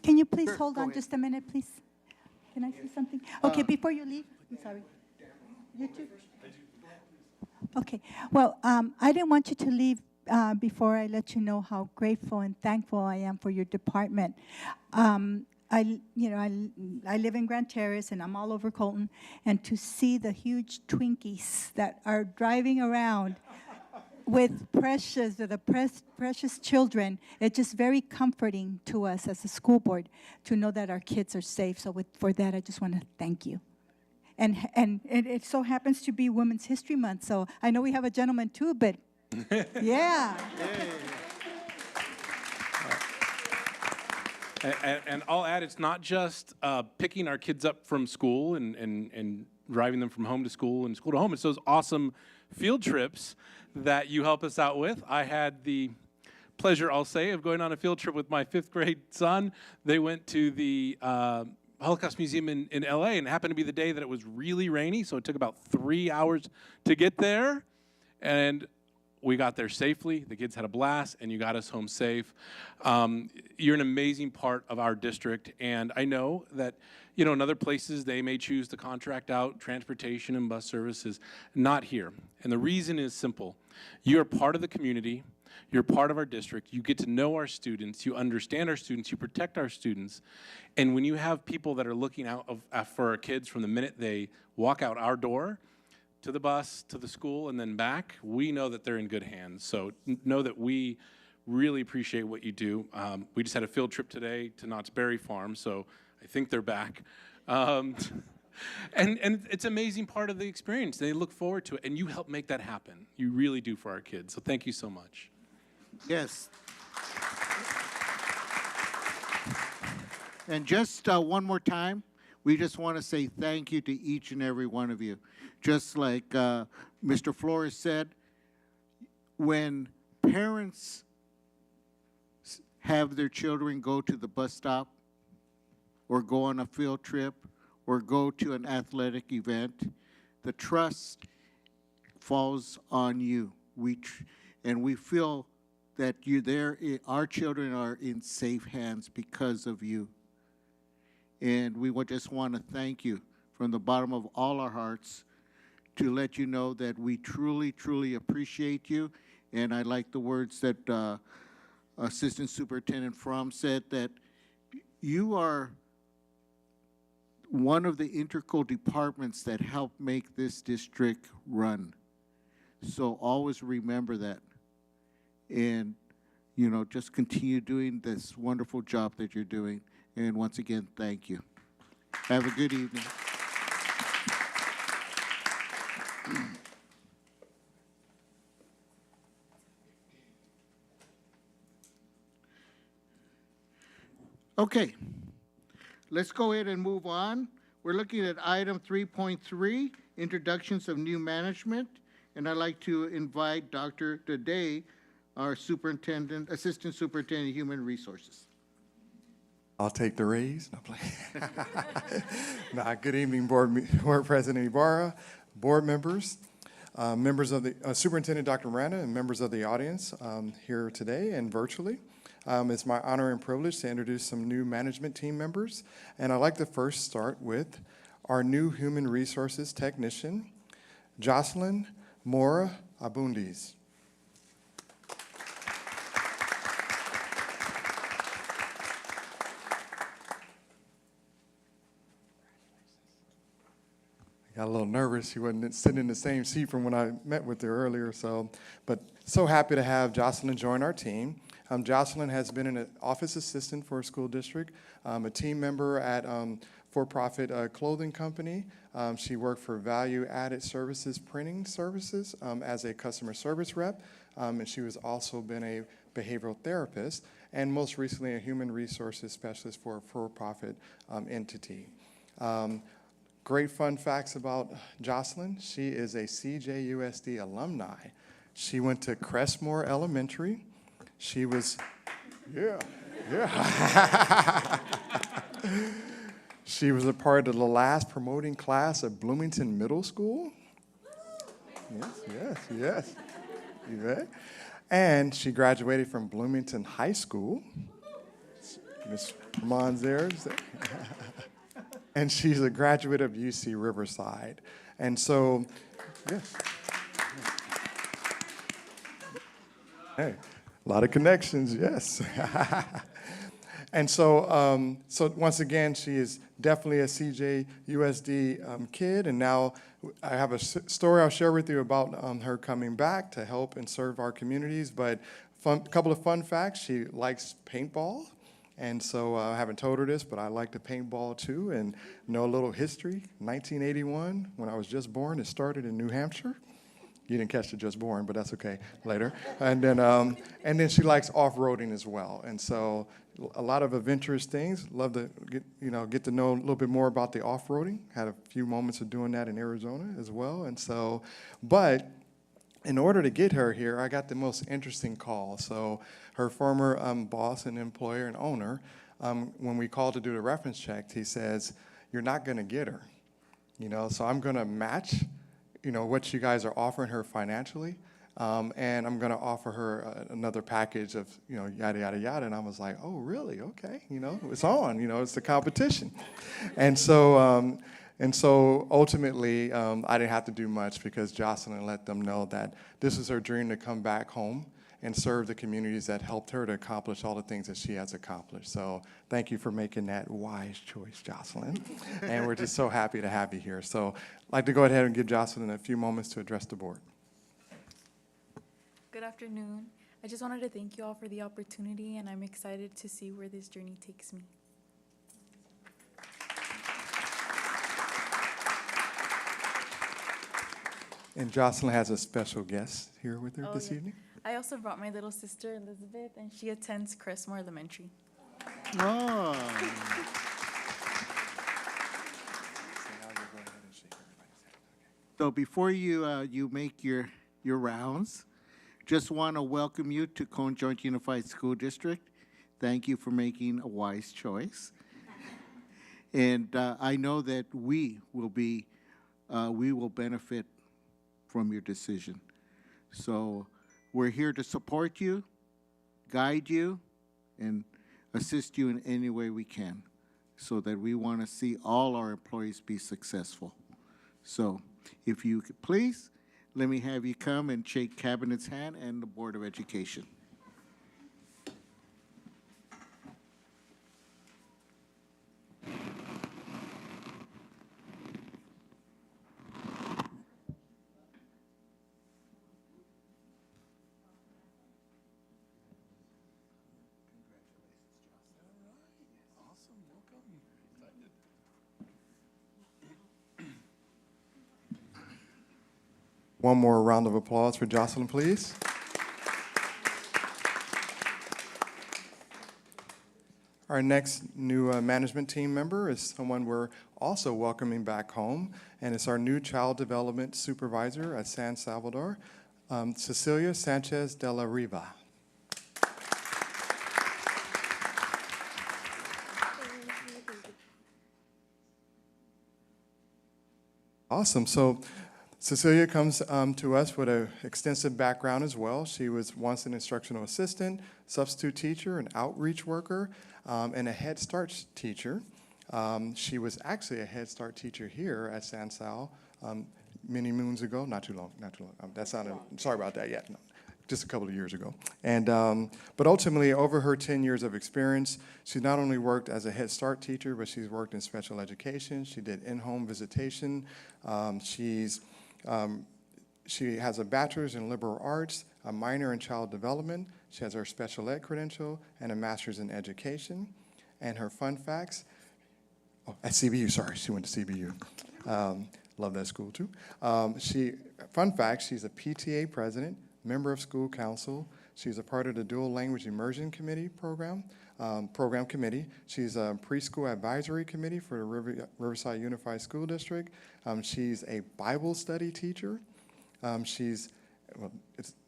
Can you please Sure, hold go on ahead. just a minute, please? Can I say something? Okay, before you leave, I'm sorry. You too? Okay, well, I didn't want you to leave before I let you know how grateful and thankful I am for your department. I live in Grand Terrace and I'm all over Colton, and to see the huge Twinkies that are driving around with precious children, it's just very comforting to us as a school board to know that our kids are safe. So for that, I just want to thank you. And it so happens to be Women's History Month, so I know we have a gentleman too, but yeah. And I'll add, it's not just picking our kids up from school and driving them from home to school and school to home. It's those awesome field trips that you help us out with. I had the pleasure, I'll say, of going on a field trip with my 5th grade son. They went to the Holocaust Museum in LA, and it happened to be the day that it was really rainy, so it took about 3 hours to get there. And we got there safely, the kids had a blast, and you got us home safe. You're an amazing part of our district, and I know that, you know, in other places they may choose to contract out transportation and bus services, not here. And the reason is simple. You're part of the community, you're part of our district, you get to know our students, you understand our students, you protect our students, and when you have people that are looking out for our kids from the minute they walk out our door, to the bus, to the school, and then back, we know that they're in good hands. So know that we really appreciate what you do. We just had a field trip today to Knott's Berry Farm, so I think they're back. And it's an amazing part of the experience. They look forward to it, and you help make that happen. You really do for our kids, so thank you so much. Yes. And just one more time, we just want to say thank you to each and every one of you. Just like Mr. Flores said, when parents have their children go to the bus stop or go on a field trip or go to an athletic event, the trust falls on you. And we feel that you're there, our children are in safe hands because of you. And we just want to thank you from the bottom of all our hearts to let you know that we truly, truly appreciate you. And I like the words that Assistant Superintendent Fromm said, that you are one of the integral departments that help make this district run. So always remember that. And, you know, just continue doing this wonderful job that you're doing. And once again, thank you. Have a good evening. Okay, let's go ahead and move on. We're looking at item 3.3, introductions of new management. And I'd like to invite Dr. Today, our superintendent, assistant superintendent of human resources. I'll take the raise. No, play. Nah, good evening, Board President Ibarra, board members, members of the Superintendent Dr. Miranda, and members of the audience here today and virtually. It's my honor and privilege to introduce some new management team members. And I'd like to first start with our new human resources technician, Jocelyn Mora Abundis. Got a little nervous. She wasn't sitting in the same seat from when I met with her earlier. But so happy to have Jocelyn join our team. Jocelyn has been an office assistant for a school district, a team member at for-profit clothing company. She worked for Value Added Services Printing Services as a customer service rep, and she was also been a behavioral therapist, and most recently a human resources specialist for a for-profit entity. Great fun facts about Jocelyn. She is a CJUSD alumni. She went to Crestmore Elementary. She was, yeah. She was a part of the last promoting class at Bloomington Middle School. Yes. Yeah. And she graduated from Bloomington High School. Miss Ramon's there. And she's a graduate of UC Riverside. And so, yes. Hey, a lot of connections, yes. And so, once again, she is definitely a CJUSD kid. And now I have a story I'll share with you about her coming back to help and serve our communities. But a couple of fun facts. She likes paintball. And so I haven't told her this, but I like to paintball too and know a little history. 1981, when I was just born, it started in New Hampshire. You didn't catch the just born, but that's okay later. And then she likes off-roading as well. And so a lot of adventurous things. Love to get to know a little bit more about the off-roading. Had a few moments of doing that in Arizona as well. And so, but in order to get her here, I got the most interesting call. So her former boss and employer and owner, when we called to do the reference check, he says, "You're not going to get her, so I'm going to match, what you guys are offering her financially, and I'm going to offer her another package of, yada, yada, yada." And I was like, "Oh, really? Okay, it's on, it's the competition." And so ultimately, I didn't have to do much because Jocelyn let them know that this is her dream to come back home and serve the communities that helped her to accomplish all the things that she has accomplished. So thank you for making that wise choice, Jocelyn. And we're just so happy to have you here. So I'd like to go ahead and give Jocelyn a few moments to address the board. Good afternoon. I just wanted to thank you all for the opportunity, and I'm excited to see where this journey takes me. And Jocelyn has a special guest here with her this Yeah. evening. I also brought my little sister, Elizabeth, and she attends Crestmore Elementary. Oh. So before you make your rounds, just want to welcome you to Cone Joint Unified School District. Thank you for making a wise choice. And I know that we will benefit from your decision. So We're here to support you, guide you, and assist you in any way we can, so that we want to see all our employees be successful. So if you could please, let me have you come and shake Cabinet's hand and the Board of Education. One more round of applause for Jocelyn, please. Our next new management team member is someone we're also welcoming back home, and it's our new child development supervisor at San Salvador, Cecilia Sanchez de la Riva. Awesome. So Cecilia comes to us with an extensive background as well. She was once an instructional assistant, substitute teacher, an outreach worker, and a Head Start teacher. She was actually a Head Start teacher here at San Sal many moons ago. Not too long. That sounded, sorry about that, yeah. No, just a couple of years ago. And, but ultimately, over her 10 years of experience, she's not only worked as a Head Start teacher, but she's worked in special education. She did in-home visitation. She has a bachelor's in liberal arts, a minor in child development. She has her special ed credential and a master's in education. And her fun facts, at CBU, sorry, she went to CBU. Love that school too. Fun fact, she's a PTA president, member of school council. She's a part of the Dual Language Immersion Committee program committee. She's a preschool advisory committee for the Riverside Unified School District. She's a Bible study teacher.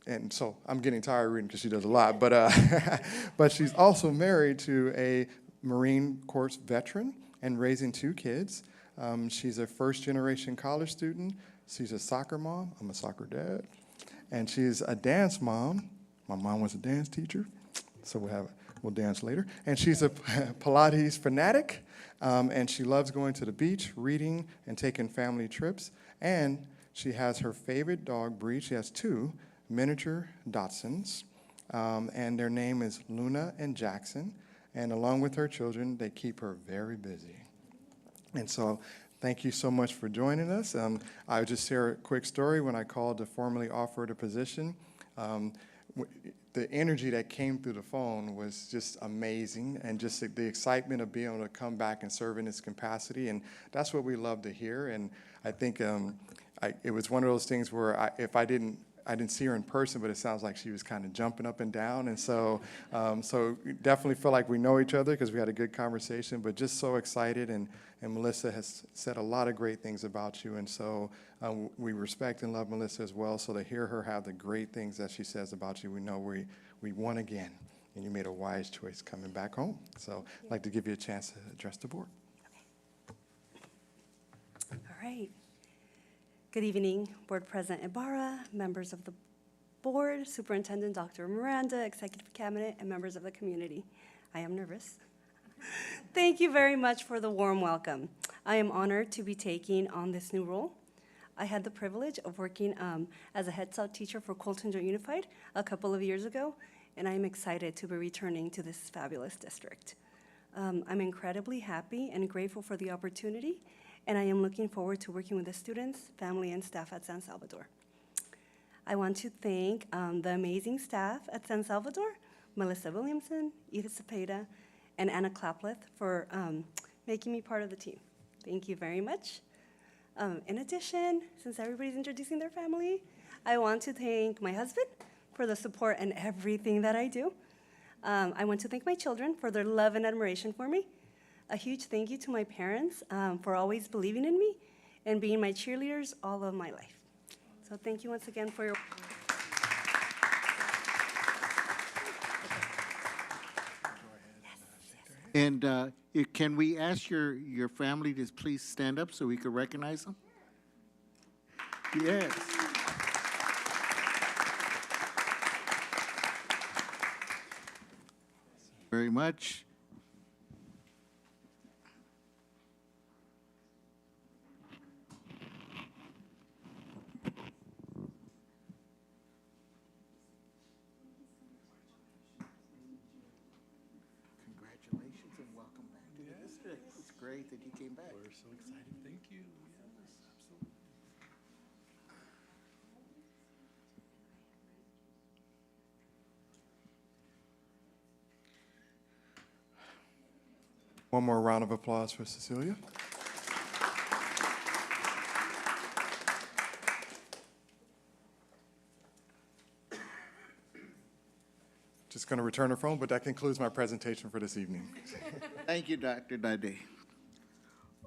And so I'm getting tired reading because she does a lot, but she's also married to a Marine Corps veteran and raising 2 kids. She's a first-generation college student. She's a soccer mom. I'm a soccer dad. And she's a dance mom. My mom was a dance teacher, so we'll dance later. And she's a Pilates fanatic, and she loves going to the beach, reading, and taking family trips. And she has her favorite dog breed. She has 2 miniature Dachshunds, and their name is Luna and Jackson. And along with her children, they keep her very busy. And so thank you so much for joining us. I'll just share a quick story. When I called to formally offer the position, the energy that came through the phone was just amazing, and just the excitement of being able to come back and serve in this capacity. And that's what we love to hear. And I think it was one of those things where I didn't see her in person, but it sounds like she was kind of jumping up and down. And so definitely feel like we know each other because we had a good conversation, but just so excited. And Melissa has said a lot of great things about you. And so we respect and love Melissa as well. So to hear her have the great things that she says about you, we know we won again. And you made a wise choice coming back home. So I'd like to give you a chance to address the board. All right. Good evening, Board President Ibarra, members of the board, Superintendent Dr. Miranda, Executive Cabinet, and members of the community. I am nervous. Thank you very much for the warm welcome. I am honored to be taking on this new role. I had the privilege of working as a Head Start teacher for Colton Joint Unified a couple of years ago, and I am excited to be returning to this fabulous district. I'm incredibly happy and grateful for the opportunity, and I am looking forward to working with the students, family, and staff at San Salvador. I want to thank the amazing staff at San Salvador, Melissa Williamson, Edith Cepeda, and Anna Clapleth for making me part of the team. Thank you very much. In addition, since everybody's introducing their family, I want to thank my husband for the support and everything that I do. I want to thank my children for their love and admiration for me. A huge thank you to my parents for always believing in me and being my cheerleaders all of my life. So thank you once again for your... And can we ask your family to please stand up so we can recognize them? Yes. very much. Congratulations and welcome back to the district. It's great that you came back. We're so excited. Thank you. Yes, absolutely. One more round of applause for Cecilia. Just going to return her phone, but that concludes my presentation for this evening. Thank you, Dr. Dade.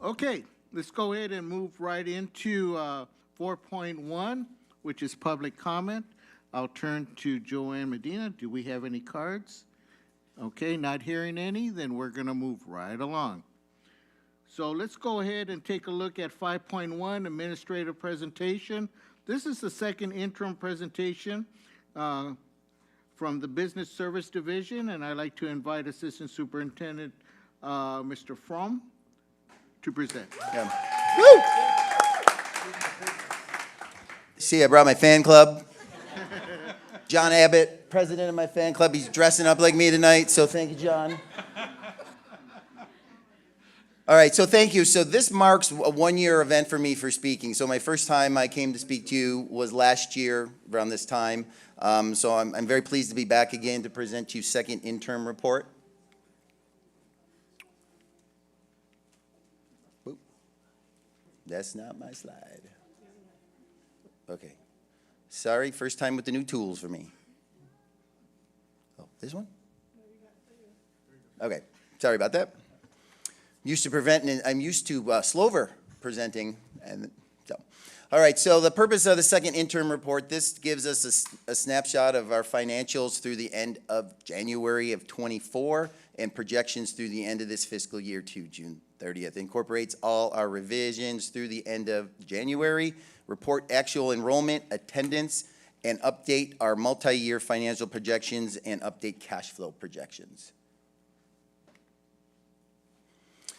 Okay, let's go ahead and move right into 4.1, which is public comment. I'll turn to Joanne Medina. Do we have any cards? Okay, not hearing any, then we're going to move right along. So let's go ahead and take a look at 5.1, administrative presentation. This is the second interim presentation from the Business Service Division, and I'd like to invite Assistant Superintendent Mr. Fromm to present. Yeah. Woo! See, I brought my fan club. John Abbott, president of my fan club. He's dressing up like me tonight, so thank you, John. All right, so thank you. So this marks a one-year event for me for speaking. So my first time I came to speak to you was last year around this time. So I'm very pleased to be back again to present to you second interim report. Oop. That's not my slide. Okay. Sorry, first time with the new tools for me. Oh, this one? Okay, sorry about that. I'm used to Slover presenting, and so. All right, so the purpose of the second interim report, this gives us a snapshot of our financials through the end of January of 24 and projections through the end of this fiscal year to June 30th. Incorporates all our revisions through the end of January, report actual enrollment, attendance, and update our multi-year financial projections and update cash flow projections.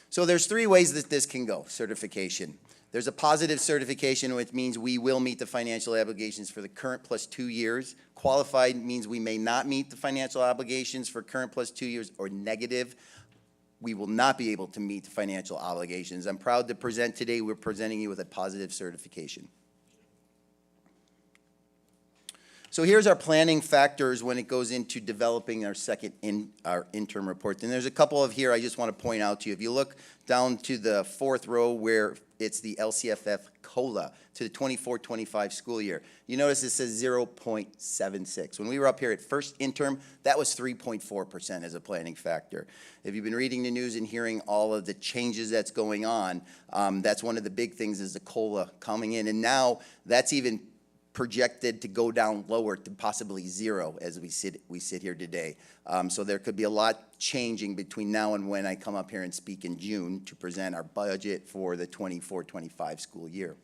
So there's three ways that this can go, certification. There's a positive certification, which means we will meet the financial obligations for the current plus 2 years. Qualified means we may not meet the financial obligations for current plus 2 years, or negative, we will not be able to meet the financial obligations. I'm proud to present today, we're presenting you with a positive certification. So here's our planning factors when it goes into developing our our interim report. And there's a couple of here I just want to point out to you. If you look down to the fourth row where it's the LCFF COLA to the 24-25 school year, you notice it says 0.76. When we were up here at first interim, that was 3.4% as a planning factor. If you've been reading the news and hearing all of the changes that's going on, that's one of the big things is the COLA coming in. And now that's even projected to go down lower to possibly zero as we sit here today. So there could be a lot changing between now and when I come up here and speak in June to present our budget for the 24-25 school year.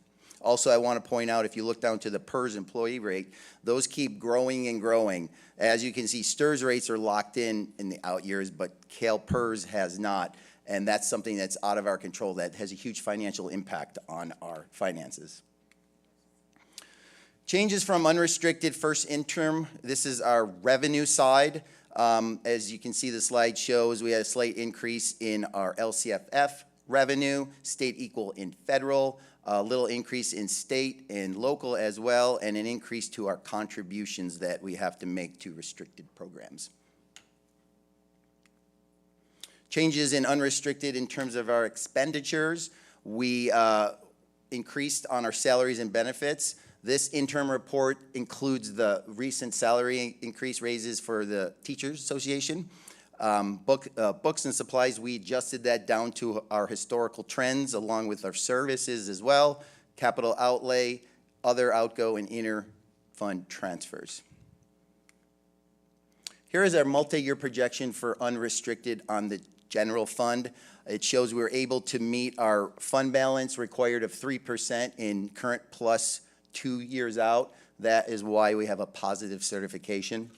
Also, I want to point out, if you look down to the PERS employee rate, those keep growing and growing. As you can see, STRS rates are locked in the out years, but CAL PERS has not. And that's something that's out of our control that has a huge financial impact on our finances. Changes from unrestricted first interim. This is our revenue side. As you can see, the slide shows we had a slight increase in our LCFF revenue, state equal in federal, a little increase in state and local as well, and an increase to our contributions that we have to make to restricted programs. Changes in unrestricted in terms of our expenditures. We increased on our salaries and benefits. This interim report includes the recent salary increase raises for the Teachers Association. Books and supplies, we adjusted that down to our historical trends along with our services as well. Capital outlay, other outgo, and inter-fund transfers. Here is our multi-year projection for unrestricted on the general fund. It shows we were able to meet our fund balance required of 3% in current plus 2 years out. That is why we have a positive certification.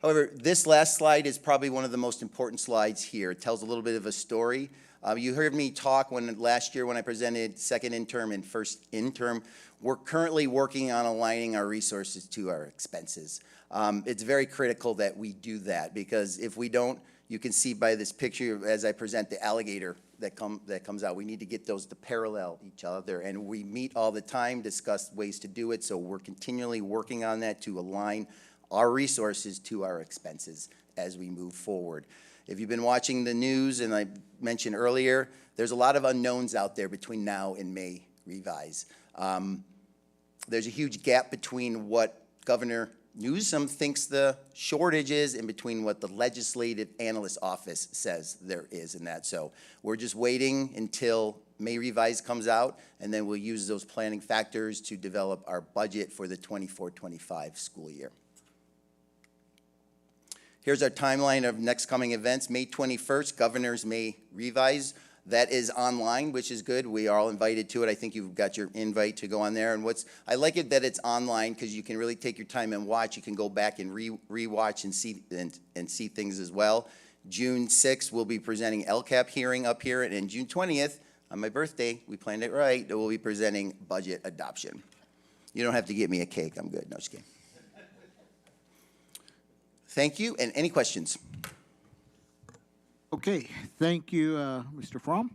However, this last slide is probably one of the most important slides here. It tells a little bit of a story. You heard me talk last year when I presented second interim and first interim. We're currently working on aligning our resources to our expenses. It's very critical that we do that, because if we don't, you can see by this picture as I present the alligator that comes out. We need to get those to parallel each other, and we meet all the time, discuss ways to do it, so we're continually working on that to align our resources to our expenses as we move forward. If you've been watching the news, and I mentioned earlier, there's a lot of unknowns out there between now and May revise. There's a huge gap between what Governor Newsom thinks the shortage is and between what the Legislative Analyst Office says there is in that. So we're just waiting until May revise comes out, and then we'll use those planning factors to develop our budget for the 24-25 school year. Here's our timeline of next coming events. May 21st, Governor's May revise. That is online, which is good. We are all invited to it. I think you've got your invite to go on there. And I like it that it's online, because you can really take your time and watch. You can go back and re-watch and see things as well. June 6th, we'll be presenting LCAP hearing up here, and June 20th, on my birthday, we planned it right, we'll be presenting budget adoption. You don't have to get me a cake. I'm good. No, just kidding. Thank you. And any questions? Okay, thank you, Mr. Fromm.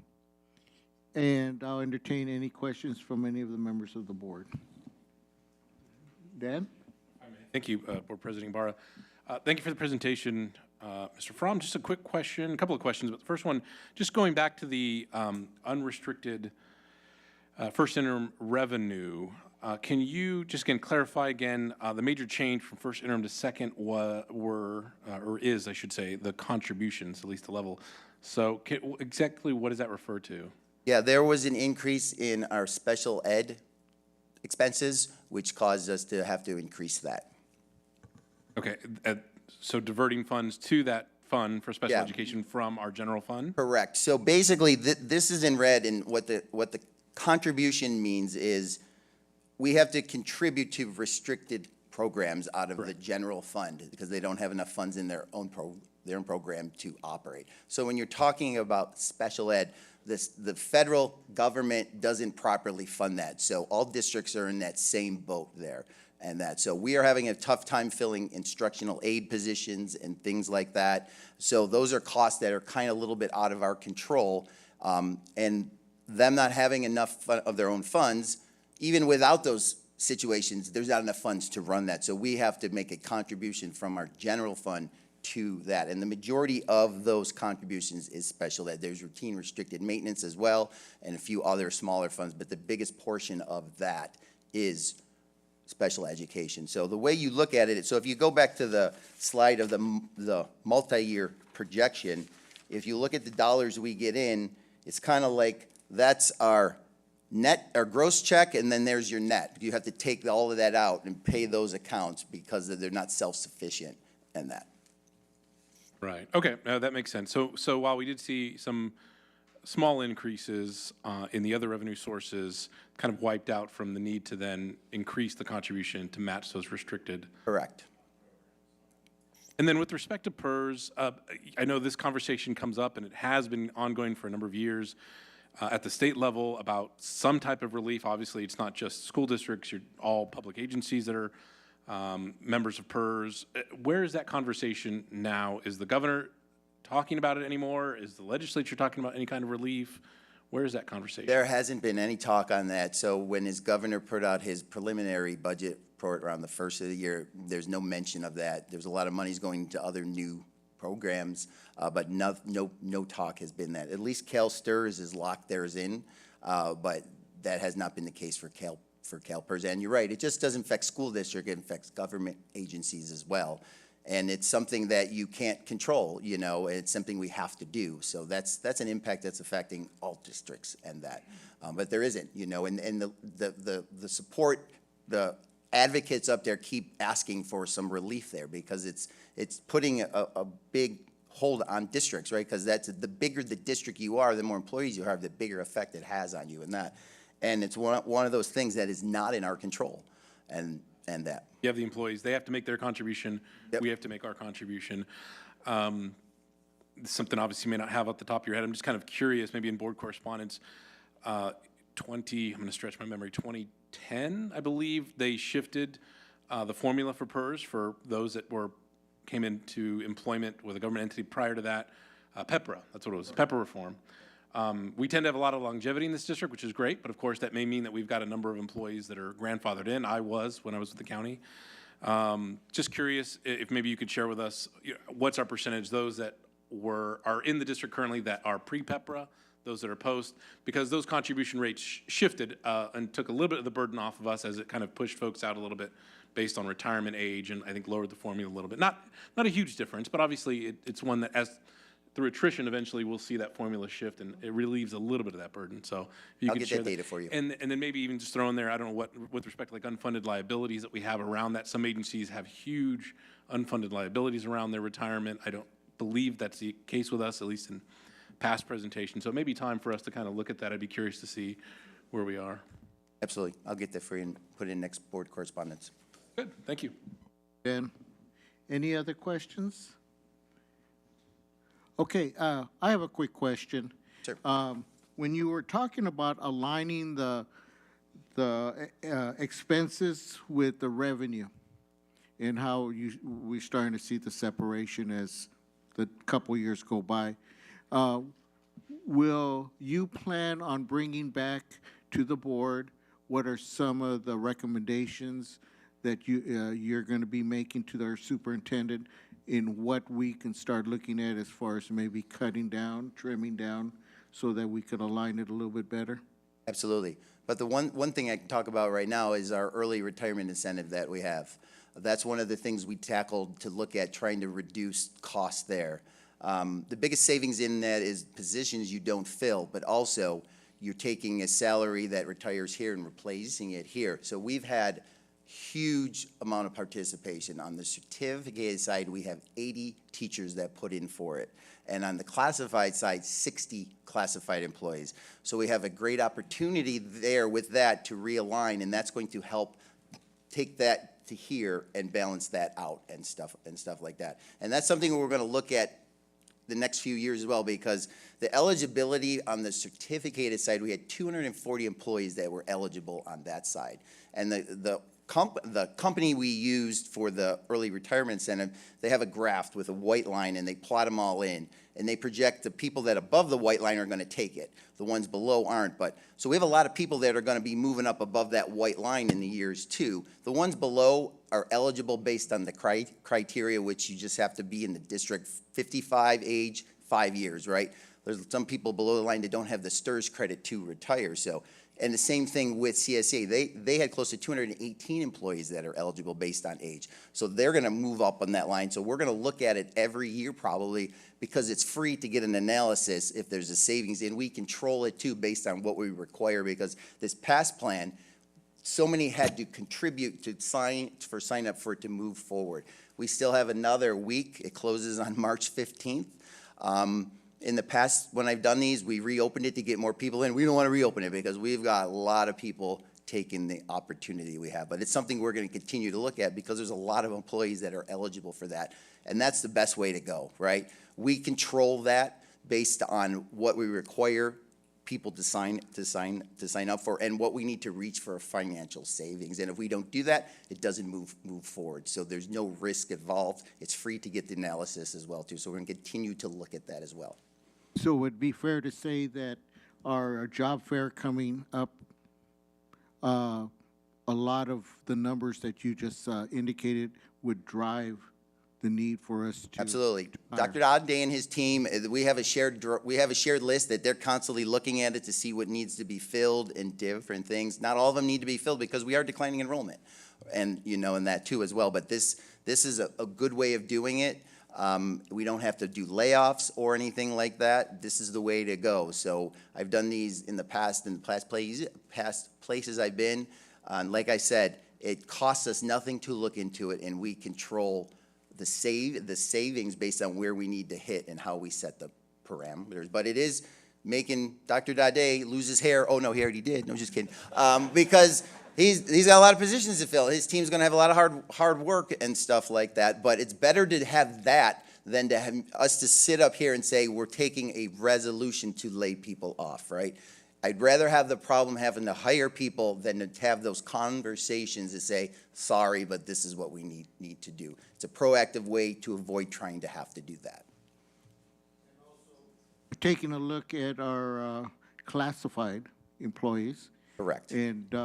And I'll entertain any questions from any of the members of the board. Dan? Thank you, Board President Ibarra. Thank you for the presentation, Mr. Fromm. Just a quick question, a couple of questions, but the first one, just going back to the unrestricted first interim revenue, can you just again clarify again the major change from first interim to second is, I should say, the contributions, at least the level. So exactly what does that refer to? Yeah, there was an increase in our special ed expenses, which caused us to have to increase that. Okay, so diverting funds to that fund for special education from our general fund? Correct. So basically, this is in red, and what the contribution means is we have to contribute to restricted programs out of the general fund because they don't have enough funds in their own program to operate. So when you're talking about special ed, the federal government doesn't properly fund that. So all districts are in that same boat there. So we are having a tough time filling instructional aid positions and things like that. So those are costs that are kind of a little bit out of our control. And them not having enough of their own funds, even without those situations, there's not enough funds to run that. So we have to make a contribution from our general fund to that. And the majority of those contributions is special ed. There's routine restricted maintenance as well, and a few other smaller funds, but the biggest portion of that is special education. So the way you look at it, so if you go back to the slide of the multi-year projection, if you look at the dollars we get in, it's kind of like that's our net, our gross check, and then there's your net. You have to take all of that out and pay those accounts because they're not self-sufficient in that. Right. Okay. That makes sense. So while we did see some small increases in the other revenue sources, kind of wiped out from the need to then increase the contribution to match those restricted. Correct. And then with respect to PERS, I know this conversation comes up, and it has been ongoing for a number of years at the state level about some type of relief. Obviously, it's not just school districts, you're all public agencies that are members of PERS. Where is that conversation now? Is the governor talking about it anymore? Is the legislature talking about any kind of relief? Where is that conversation? There hasn't been any talk on that. So when his governor put out his preliminary budget report around the first of the year, there's no mention of that. There's a lot of money's going to other new programs, but no talk has been that. At least CalSTRS is locked theirs in, but that has not been the case for CalPERS. And you're right, it just doesn't affect school district, it affects government agencies as well. And it's something that you can't control, you know, it's something we have to do. So that's an impact that's affecting all districts and that. But there isn't, you know, and the support, the advocates up there keep asking for some relief there because it's putting a big hold on districts, right? Because that's the bigger the district you are, the more employees you have, the bigger effect it has on you and that. And it's one of those things that is not in our control. And and that. You have the employees, they have to make their contribution, we have to make our contribution. Something obviously you may not have off the top of your head, I'm just kind of curious, maybe in board correspondence, I'm gonna stretch my memory, 2010, I believe, they shifted the formula for PERS for those that came into employment with a government entity prior to that, PEPRA, that's what it was, PEPRA reform. We tend to have a lot of longevity in this district, which is great, but of course that may mean that we've got a number of employees that are grandfathered in. I was when I was with the county. Just curious if maybe you could share with us, what's our percentage, those that are in the district currently that are pre-PEPRA, those that are post, because those contribution rates shifted and took a little bit of the burden off of us as it kind of pushed folks out a little bit based on retirement age, and I think lowered the formula a little bit. Not a huge difference, but obviously it's one that through attrition, eventually we'll see that formula shift, and it relieves a little bit of that burden. So if you I'll could get share that data for you. And then maybe even just throw in there, I don't know what, with respect to like unfunded liabilities that we have around that. Some agencies have huge unfunded liabilities around their retirement. I don't believe that's the case with us, at least in past presentations. So it may be time for us to kind of look at that. I'd be curious to see where we are. Absolutely. I'll get that for you and put it in next board correspondence. Good, thank you. Ben, any other questions? Okay, I have a quick question. Sure. When you were talking about aligning the expenses with the revenue and how we're starting to see the separation as the couple years go by, will you plan on bringing back to the board what are some of the recommendations that you're going to be making to our superintendent in what we can start looking at as far as maybe cutting down, trimming down, so that we could align it a little bit better? Absolutely. But the one thing I can talk about right now is our early retirement incentive that we have. That's one of the things we tackled to look at trying to reduce costs there. The biggest savings in that is positions you don't fill, but also you're taking a salary that retires here and replacing it here. So we've had huge amount of participation. On the certificated side, we have 80 teachers that put in for it. And on the classified side, 60 classified employees. So we have a great opportunity there with that to realign, and that's going to help take that to here and balance that out and stuff like that. And that's something we're going to look at the next few years as well, because the eligibility on the certificated side, we had 240 employees that were eligible on that side. And the company we used for the early retirement incentive, they have a graph with a white line, and they plot them all in, and they project the people that above the white line are going to take it. The ones below aren't. But so we have a lot of people that are going to be moving up above that white line in the years too. The ones below are eligible based on the criteria, which you just have to be in the district 55 age, 5 years, right? There's some people below the line that don't have the STRS credit to retire. So, and the same thing with CSA. They had close to 218 employees that are eligible based on age. So they're going to move up on that line. So we're going to look at it every year probably, because it's free to get an analysis if there's a savings, and we control it too based on what we require, because this past plan, so many had to contribute to sign up for it to move forward. We still have another week. It closes on March 15th. In the past, when I've done these, we reopened it to get more people in. We don't want to reopen it because we've got a lot of people taking the opportunity we have. But it's something we're going to continue to look at because there's a lot of employees that are eligible for that. And that's the best way to go, right? We control that based on what we require people to sign up for and what we need to reach for financial savings. And if we don't do that, it doesn't move forward. So there's no risk involved. It's free to get the analysis as well too. So we're going to continue to look at that as well. So it would be fair to say that our job fair coming up, a lot of the numbers that you just indicated would drive the need for us to absolutely. hire. Dr. Adde and his team, we have a shared list that they're constantly looking at it to see what needs to be filled and different things. Not all of them need to be filled because we are declining enrollment, and and that too as well. But this is a good way of doing it. We don't have to do layoffs or anything like that. This is the way to go. So I've done these in the past places I've been. Like I said, it costs us nothing to look into it, and we control the savings based on where we need to hit and how we set the parameters. But it is making Dr. Dade lose his hair. Oh, no, he already did. No, just kidding. Because He's got a lot of positions to fill. His team's going to have a lot of hard work and stuff like that. But it's better to have that than to have us to sit up here and say we're taking a resolution to lay people off, right? I'd rather have the problem having to hire people than to have those conversations to say, sorry, but this is what we need to do. It's a proactive way to avoid trying to have to do that. Taking a look at our classified employees. Correct. And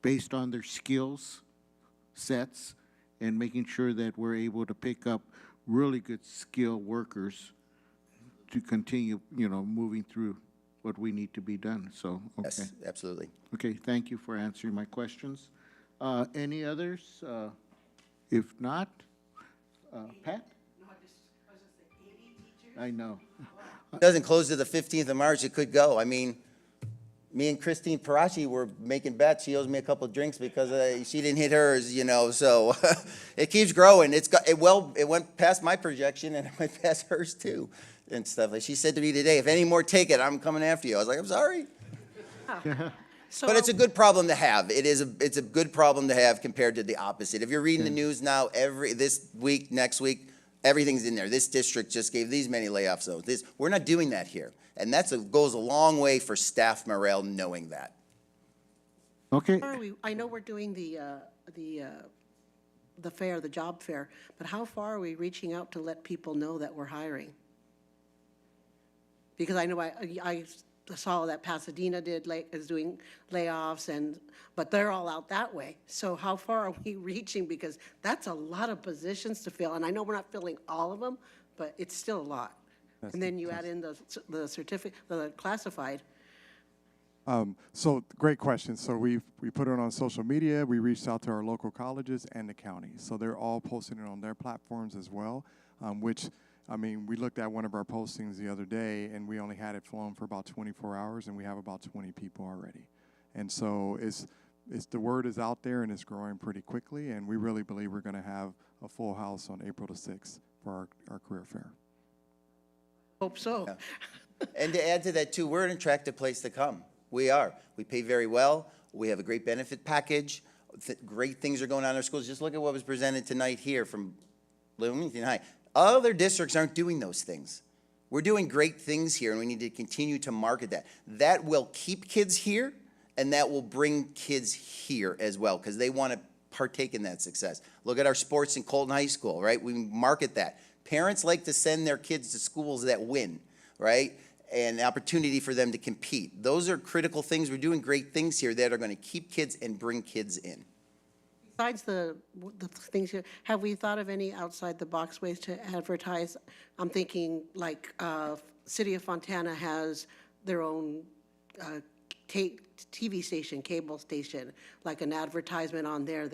based on their skills sets and making sure that we're able to pick up really good skilled workers to continue, moving through what we need to be done. So, okay. Yes, absolutely. Okay, thank you for answering my questions. Any others? If not, Pat? I know. It doesn't close to the 15th of March. It could go. I mean, me and Christine Parachi were making bets. She owes me a couple of drinks because she didn't hit hers, so it keeps growing. It went past my projection and it went past hers too and stuff. Like she said to me today, if any more take it, I'm coming after you. I was like, I'm sorry. But it's a good problem to have. It's a good problem to have compared to the opposite. If you're reading the news now, this week, next week, everything's in there. This district just gave these many layoffs. So we're not doing that here. And that goes a long way for staff morale knowing that. Okay. I know we're doing the fair, the job fair, but how far are we reaching out to let people know that we're hiring? Because I know I saw that Pasadena is doing layoffs, but they're all out that way. So how far are we reaching? Because that's a lot of positions to fill, and I know we're not filling all of them, but it's still a lot. And then you add in the certificate, the classified. So great question. So we put it on social media. We reached out to our local colleges and the county. So they're all posting it on their platforms as well, which, I mean, we looked at one of our postings the other day, and we only had it flown for about 24 hours, and we have about 20 people already. And so the word is out there, and it's growing pretty quickly, and we really believe we're going to have a full house on April the 6th for our career fair. Hope so. Yeah. And to add to that, too, we're an attractive place to come. We are. We pay very well. We have a great benefit package. Great things are going on in our schools. Just look at what was presented tonight here from Bloomington High. Other districts aren't doing those things. We're doing great things here, and we need to continue to market that. That will keep kids here, and that will bring kids here as well, because they want to partake in that success. Look at our sports in Colton High School, right? We market that. Parents like to send their kids to schools that win, right? And opportunity for them to compete. Those are critical things. We're doing great things here that are going to keep kids and bring kids in. Besides the things here, have we thought of any outside the box ways to advertise? I'm thinking like City of Fontana has their own TV station, cable station, like an advertisement on there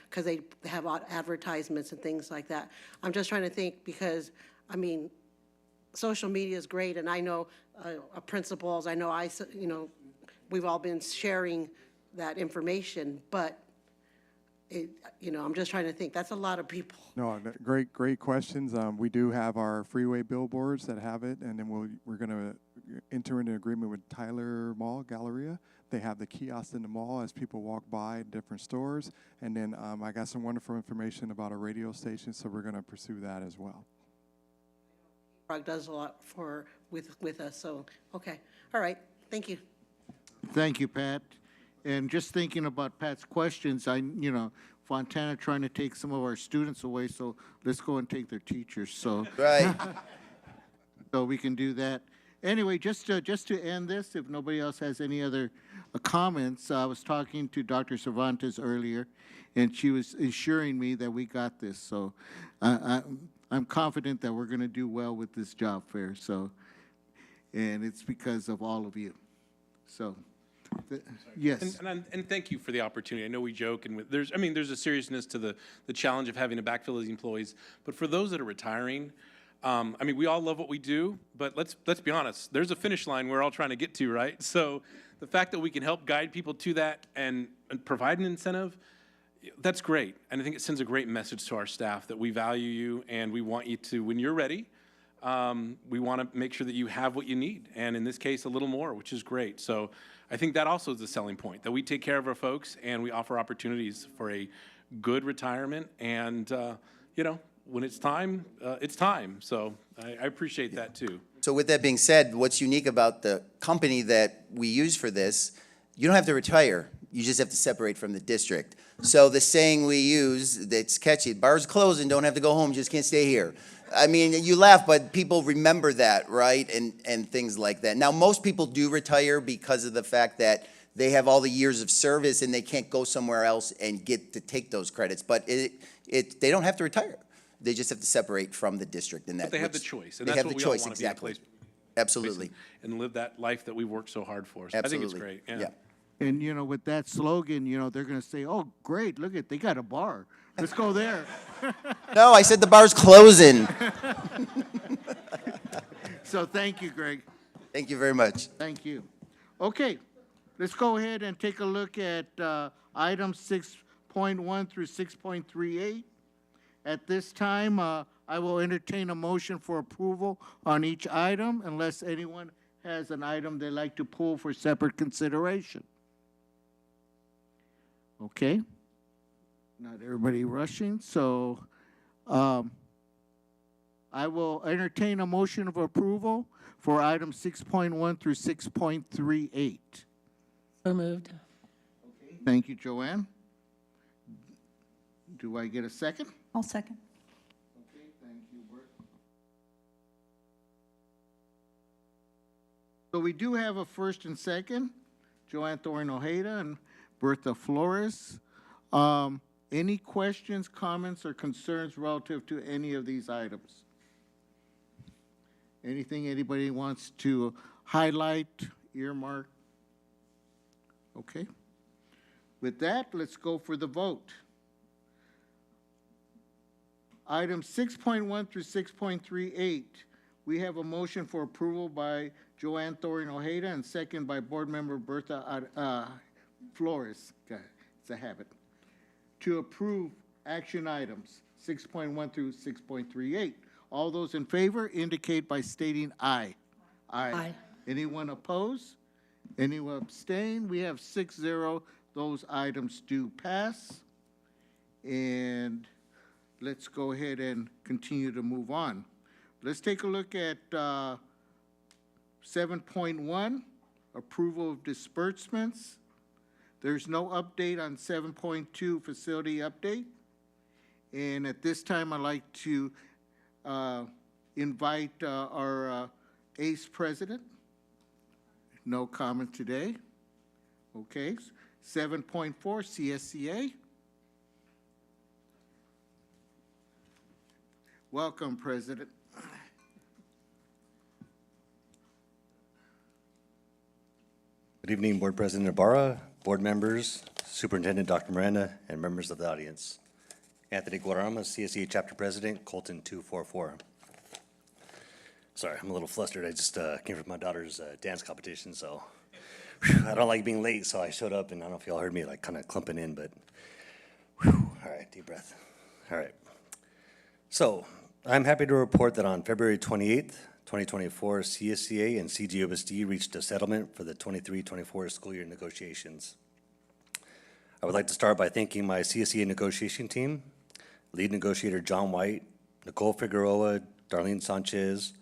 because they have advertisements and things like that. I'm just trying to think because, I mean, social media is great, and I know principals, I know we've all been sharing that information, but I'm just trying to think. That's a lot of people. No, great questions. We do have our freeway billboards that have it, and then we're going to enter into an agreement with Tyler Mall Galleria. They have the kiosks in the mall as people walk by different stores, and then I got some wonderful information about a radio station, so we're going to pursue that as well. Prague does a lot with us, so okay, all right, thank you. Thank you, Pat. And just thinking about Pat's questions, Fontana trying to take some of our students away, so let's go and take their teachers. So right. So we can do that. Anyway, just to end this, if nobody else has any other comments, I was talking to Dr. Cervantes earlier, and she was assuring me that we got this. So I'm confident that we're going to do well with this job fair. So, and it's because of all of you. So. Yes. And thank you for the opportunity. I know we joke, and there's a seriousness to the challenge of having to backfill these employees. But for those that are retiring, we all love what we do, but let's be honest. There's a finish line we're all trying to get to, right? So the fact that we can help guide people to that and provide an incentive, that's great. And I think it sends a great message to our staff that we value you and we want you to, when you're ready, we want to make sure that you have what you need, and in this case, a little more, which is great. So I think that also is a selling point, that we take care of our folks and we offer opportunities for a good retirement, and, you know, when it's time, it's time. So I appreciate that too. So with that being said, what's unique about the company that we use for this, you don't have to retire. You just have to separate from the district. So the saying we use that's catchy, bars closed and don't have to go home, just can't stay here. I mean, you laugh, but people remember that, right? And things like that. Now, most people do retire because of the fact that they have all the years of service and they can't go somewhere else and get to take those credits. But they don't have to retire. They just have to separate from the district. And that But they have the choice, and they that's have what the we all choice, want to be in a exactly. place. Absolutely. And live that life that we've worked so hard for. So Absolutely. I think it's great. Yeah. And, you know, with that slogan, you know, they're going to say, oh, great, look at, they got a bar. Let's go there. No, I said the bar's closing. So thank you, Greg. Thank you very much. Thank you. Okay, let's go ahead and take a look at items 6.1 through 6.38. At this time, I will entertain a motion for approval on each item unless anyone has an item they'd like to pull for separate consideration. Okay. Not everybody rushing, so I will entertain a motion of approval for items 6.1 through 6.38. So moved. Thank you, Joanne. Do I get a second? I'll second. Okay, thank you, Bert. So we do have a first and second, Joanne Thorne Ojeda and Bertha Flores. Any questions, comments, or concerns relative to any of these items? Anything anybody wants to highlight, earmark? Okay. With that, let's go for the vote. Items 6.1 through 6.38, we have a motion for approval by Joanne Thorne Ojeda and second by Board Member Bertha Flores. It's a habit. To approve action items 6.1 through 6.38. All those in favor indicate by stating aye. Aye. Anyone oppose? Anyone abstain? We have 6-0. Those items do pass. And let's go ahead and continue to move on. Let's take a look at 7.1, approval of disbursements. There's no update on 7.2, facility update. And at this time, I'd like to invite our ACE president. No comment today. Okay. 7.4, CSCA. Welcome, President. Good evening, Board President Ibarra, board members, Superintendent Dr. Miranda, and members of the audience. Anthony Guadarrama, CSCA Chapter President, Colton 244. Sorry, I'm a little flustered. I just came from my daughter's dance competition, so I don't like being late, so I showed up, and I don't know if y'all heard me like kind of clumping in, but all right, deep breath. All right. So I'm happy to report that on February 28th, 2024, CSCA and CJUSD reached a settlement for the 23-24 school year negotiations. I would like to start by thanking my CSCA negotiation team, lead negotiator John White, Nicole Figueroa, Darlene Sanchez,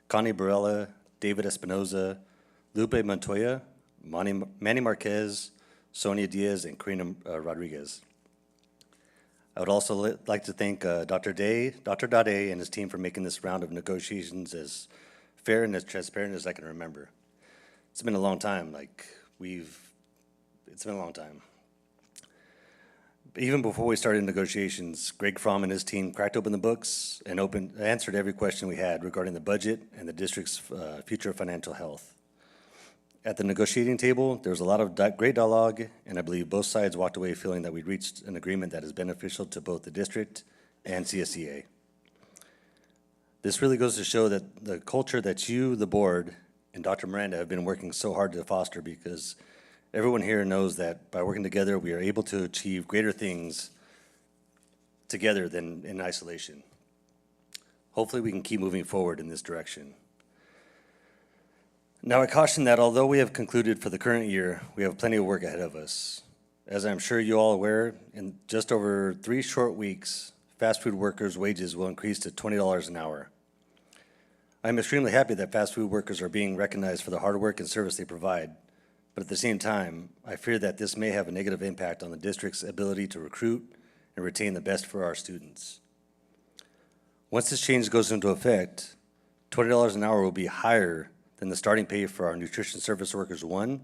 Connie Barella, David Espinoza, Lupe Montoya, Manny Marquez, Sonia Diaz, and Karina Rodriguez. I would also like to thank Dr. Dade and his team for making this round of negotiations as fair and as transparent as I can remember. It's been a long time, it's been a long time. But even before we started negotiations, Greg Fromm and his team cracked open the books and answered every question we had regarding the budget and the district's future financial health. At the negotiating table, there was a lot of great dialogue, and I believe both sides walked away feeling that we'd reached an agreement that is beneficial to both the district and CSCA. This really goes to show that the culture that you, the board, and Dr. Miranda have been working so hard to foster, because everyone here knows that by working together, we are able to achieve greater things together than in isolation. Hopefully, we can keep moving forward in this direction. Now, I caution that although we have concluded for the current year, we have plenty of work ahead of us. As I'm sure you all are aware, in just over 3 short weeks, fast food workers' wages will increase to $20 an hour. I'm extremely happy that fast food workers are being recognized for the hard work and service they provide, but at the same time, I fear that this may have a negative impact on the district's ability to recruit and retain the best for our students. Once this change goes into effect, $20 an hour will be higher than the starting pay for our Nutrition Service Workers 1,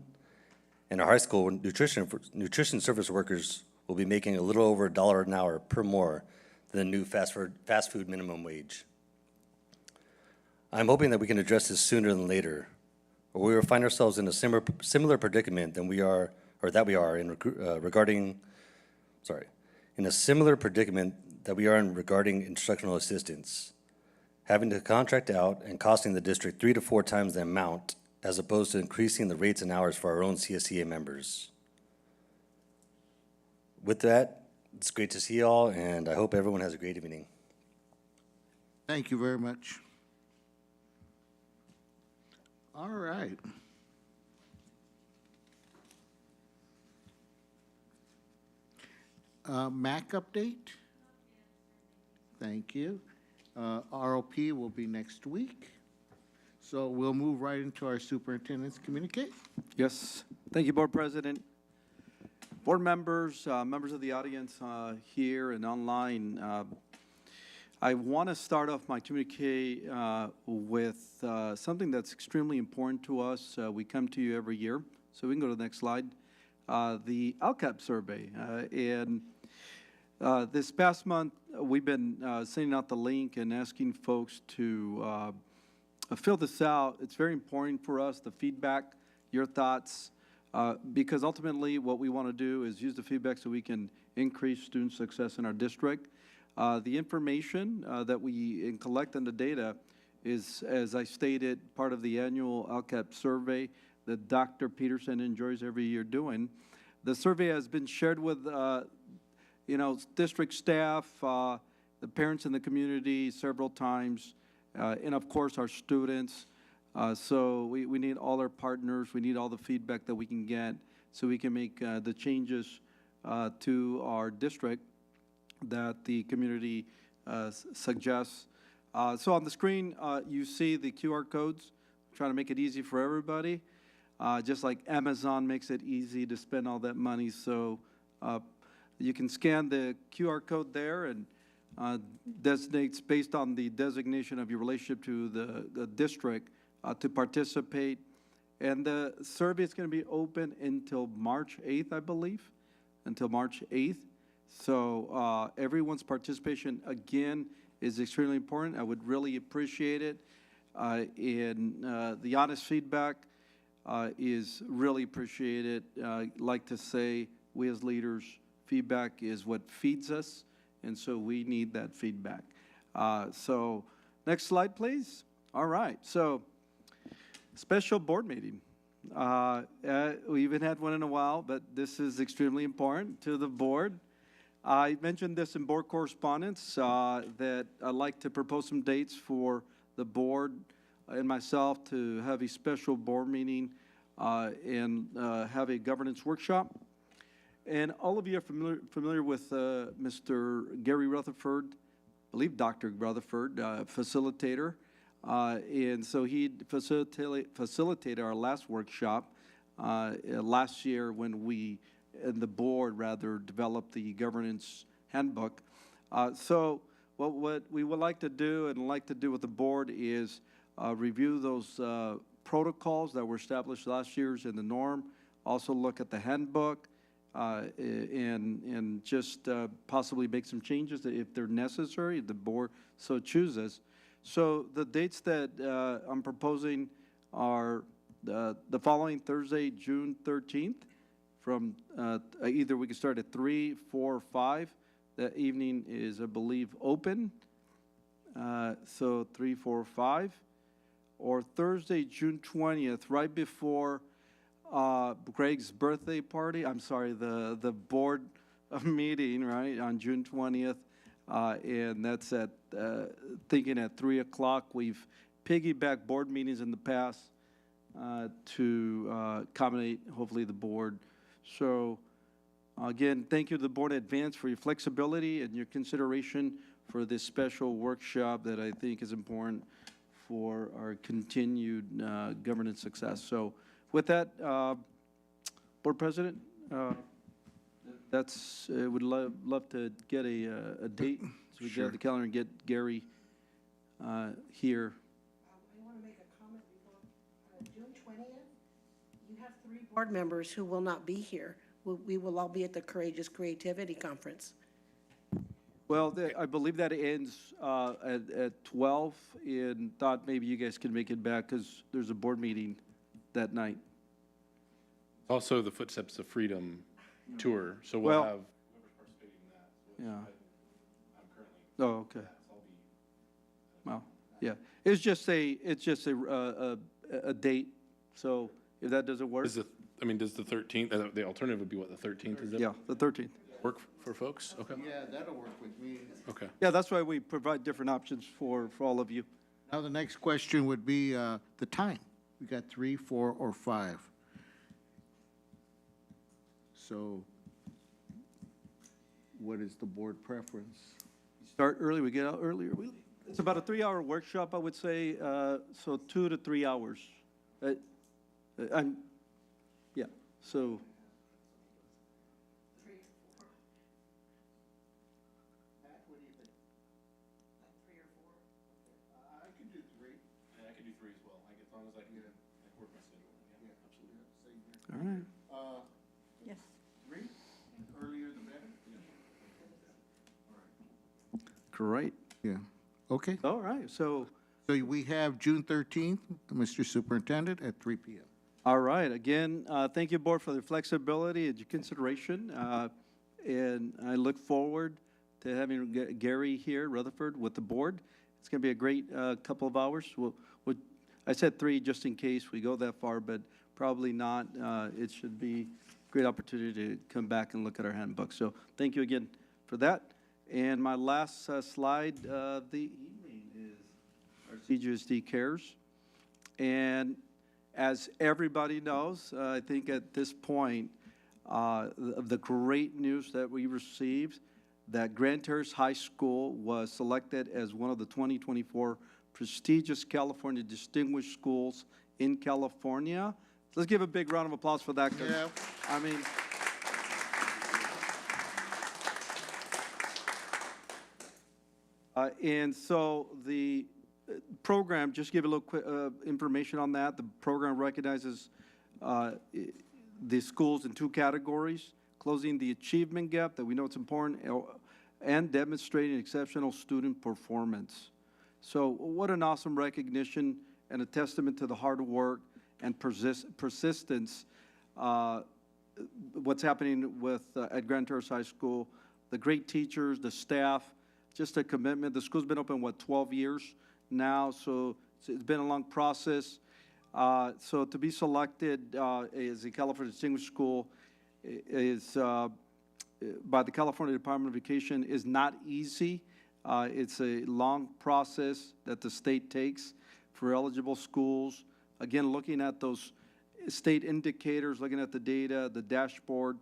and our high school nutrition service workers will be making a little over $1 an hour per more than the new fast food minimum wage. I'm hoping that we can address this sooner than later, or we will find ourselves in a similar predicament than we are, or that we are in regarding instructional assistants, having to contract out and costing the district 3 to 4 times the amount, as opposed to increasing the rates and hours for our own CSEA members. With that, it's great to see you all, and I hope everyone has a great evening. Thank you very much. All right. MAC update? Thank you. ROP will be next week. So we'll move right into our superintendent's communique. Yes, thank you, Board President. Board members, members of the audience here and online, I want to start off my communique with something that's extremely important to us. We come to you every year, so we can go to the next slide. The LCAP survey. This past month, we've been sending out the link and asking folks to fill this out. It's very important for us, the feedback, your thoughts, because ultimately what we want to do is use the feedback so we can increase student success in our district. The information that we collect on the data is, as I stated, part of the annual LCAP survey that Dr. Peterson enjoys every year doing. The survey has been shared with district staff, the parents in the community several times, and of course our students. So we need all our partners, we need all the feedback that we can get so we can make the changes to our district that the community suggests. So on the screen, you see the QR codes, trying to make it easy for everybody. Just like Amazon makes it easy to spend all that money. So you can scan the QR code there and designates based on the designation of your relationship to the district to participate. And the survey is going to be open until March 8th, I believe, until March 8th. So everyone's participation, again, is extremely important. I would really appreciate it. The honest feedback is really appreciated. Like to say, we as leaders, feedback is what feeds us, and so we need that feedback. So next slide, please. All right, so special board meeting. We haven't had one in a while, but this is extremely important to the board. I mentioned this in board correspondence that I'd like to propose some dates for the board and myself to have a special board meeting and have a governance workshop. And all of you are familiar with Mr. Gary Rutherford, I believe Dr. Rutherford, facilitator. And so he facilitated our last workshop last year when we, and the board rather, developed the governance handbook. So what we would like to do and like to do with the board is review those protocols that were established last year in the norm, also look at the handbook, and just possibly make some changes if they're necessary, if the board so chooses. So the dates that I'm proposing are the following Thursday, June 13th, from either we can start at 3, 4, or 5. That evening is, I believe, open. So 3, 4, 5. Or Thursday, June 20th, right before Greg's birthday party. I'm sorry, the board meeting, right, on June 20th. and that's thinking at 3 o'clock. We've piggybacked board meetings in the past to accommodate, hopefully, the board. So, again, thank you to the board in advance for your flexibility and your consideration for this special workshop that I think is important for our continued governance success. So, with that, Board President, would love to get a date so we get the calendar and get Gary here. I want to make a comment before June 20th. You have 3 board members who will not be here. We will all be at the Courageous Creativity Conference. Well, I believe that ends at 12, and thought maybe you guys can make it back because there's a board meeting that night. Also, the Footsteps of Freedom tour, so we'll Well, have whoever's participating in that. Yeah. I'm currently. Oh, okay. Well, yeah, it's just a date, so if that doesn't work. Does the 13th, the alternative would be what, the 13th, is it? Yeah, the 13th. Work for folks? Okay. Yeah, that'll work with me. Okay. Yeah, that's why we provide different options for all of you. Now, the next question would be the time. We got 3, 4, or 5. So what is the board preference? Start early, we get out earlier. It's about a 3-hour workshop, I would say, so 2 to 3 hours. Yeah, so. I could do 3. Yeah, I could do 3 as well, as long as I can work my schedule. Yeah, absolutely. All right. Yes. 3? Earlier the better? Great. Yeah. Okay. All right, so. So we have June 13th, Mr. Superintendent, at 3 p.m. All right, again, thank you, Board, for the flexibility and your consideration. And I look forward to having Gary here, Rutherford, with the board. It's going to be a great couple of hours. I said 3 just in case we go that far, but probably not. It should be a great opportunity to come back and look at our handbook. So thank you again for that. And my last slide of the evening is our CJUSD Cares. And as everybody knows, I think at this point, the great news that we received, that Grand Terrace High School was selected as one of the 2024 prestigious California Distinguished Schools in California. Let's give a big round of applause for that. Yeah. I mean, and so the program, just give a little quick information on that. The program recognizes the schools in 2 categories: closing the achievement gap, that we know it's important, and demonstrating exceptional student performance. So what an awesome recognition and a testament to the hard work and persistence what's happening with at Grand Terrace High School, the great teachers, the staff, just a commitment. The school's been open, 12 years now, so it's been a long process. So to be selected as a California Distinguished School is by the California Department of Education is not easy. It's a long process that the state takes for eligible schools. Again, looking at those state indicators, looking at the data, the dashboard.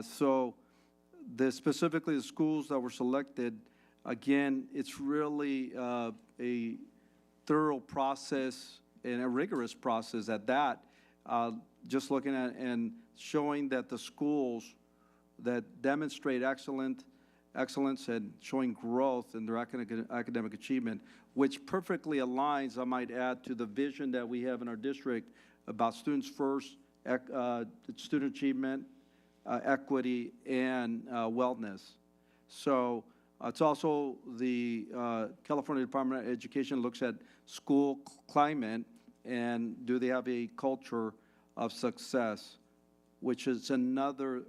So specifically the schools that were selected, again, it's really a thorough process and a rigorous process at that. Just looking at and showing that the schools that demonstrate excellence and showing growth in their academic achievement, which perfectly aligns, I might add, to the vision that we have in our district about students first, student achievement, equity, and wellness. So it's also the California Department of Education looks at school climate and do they have a culture of success, which is another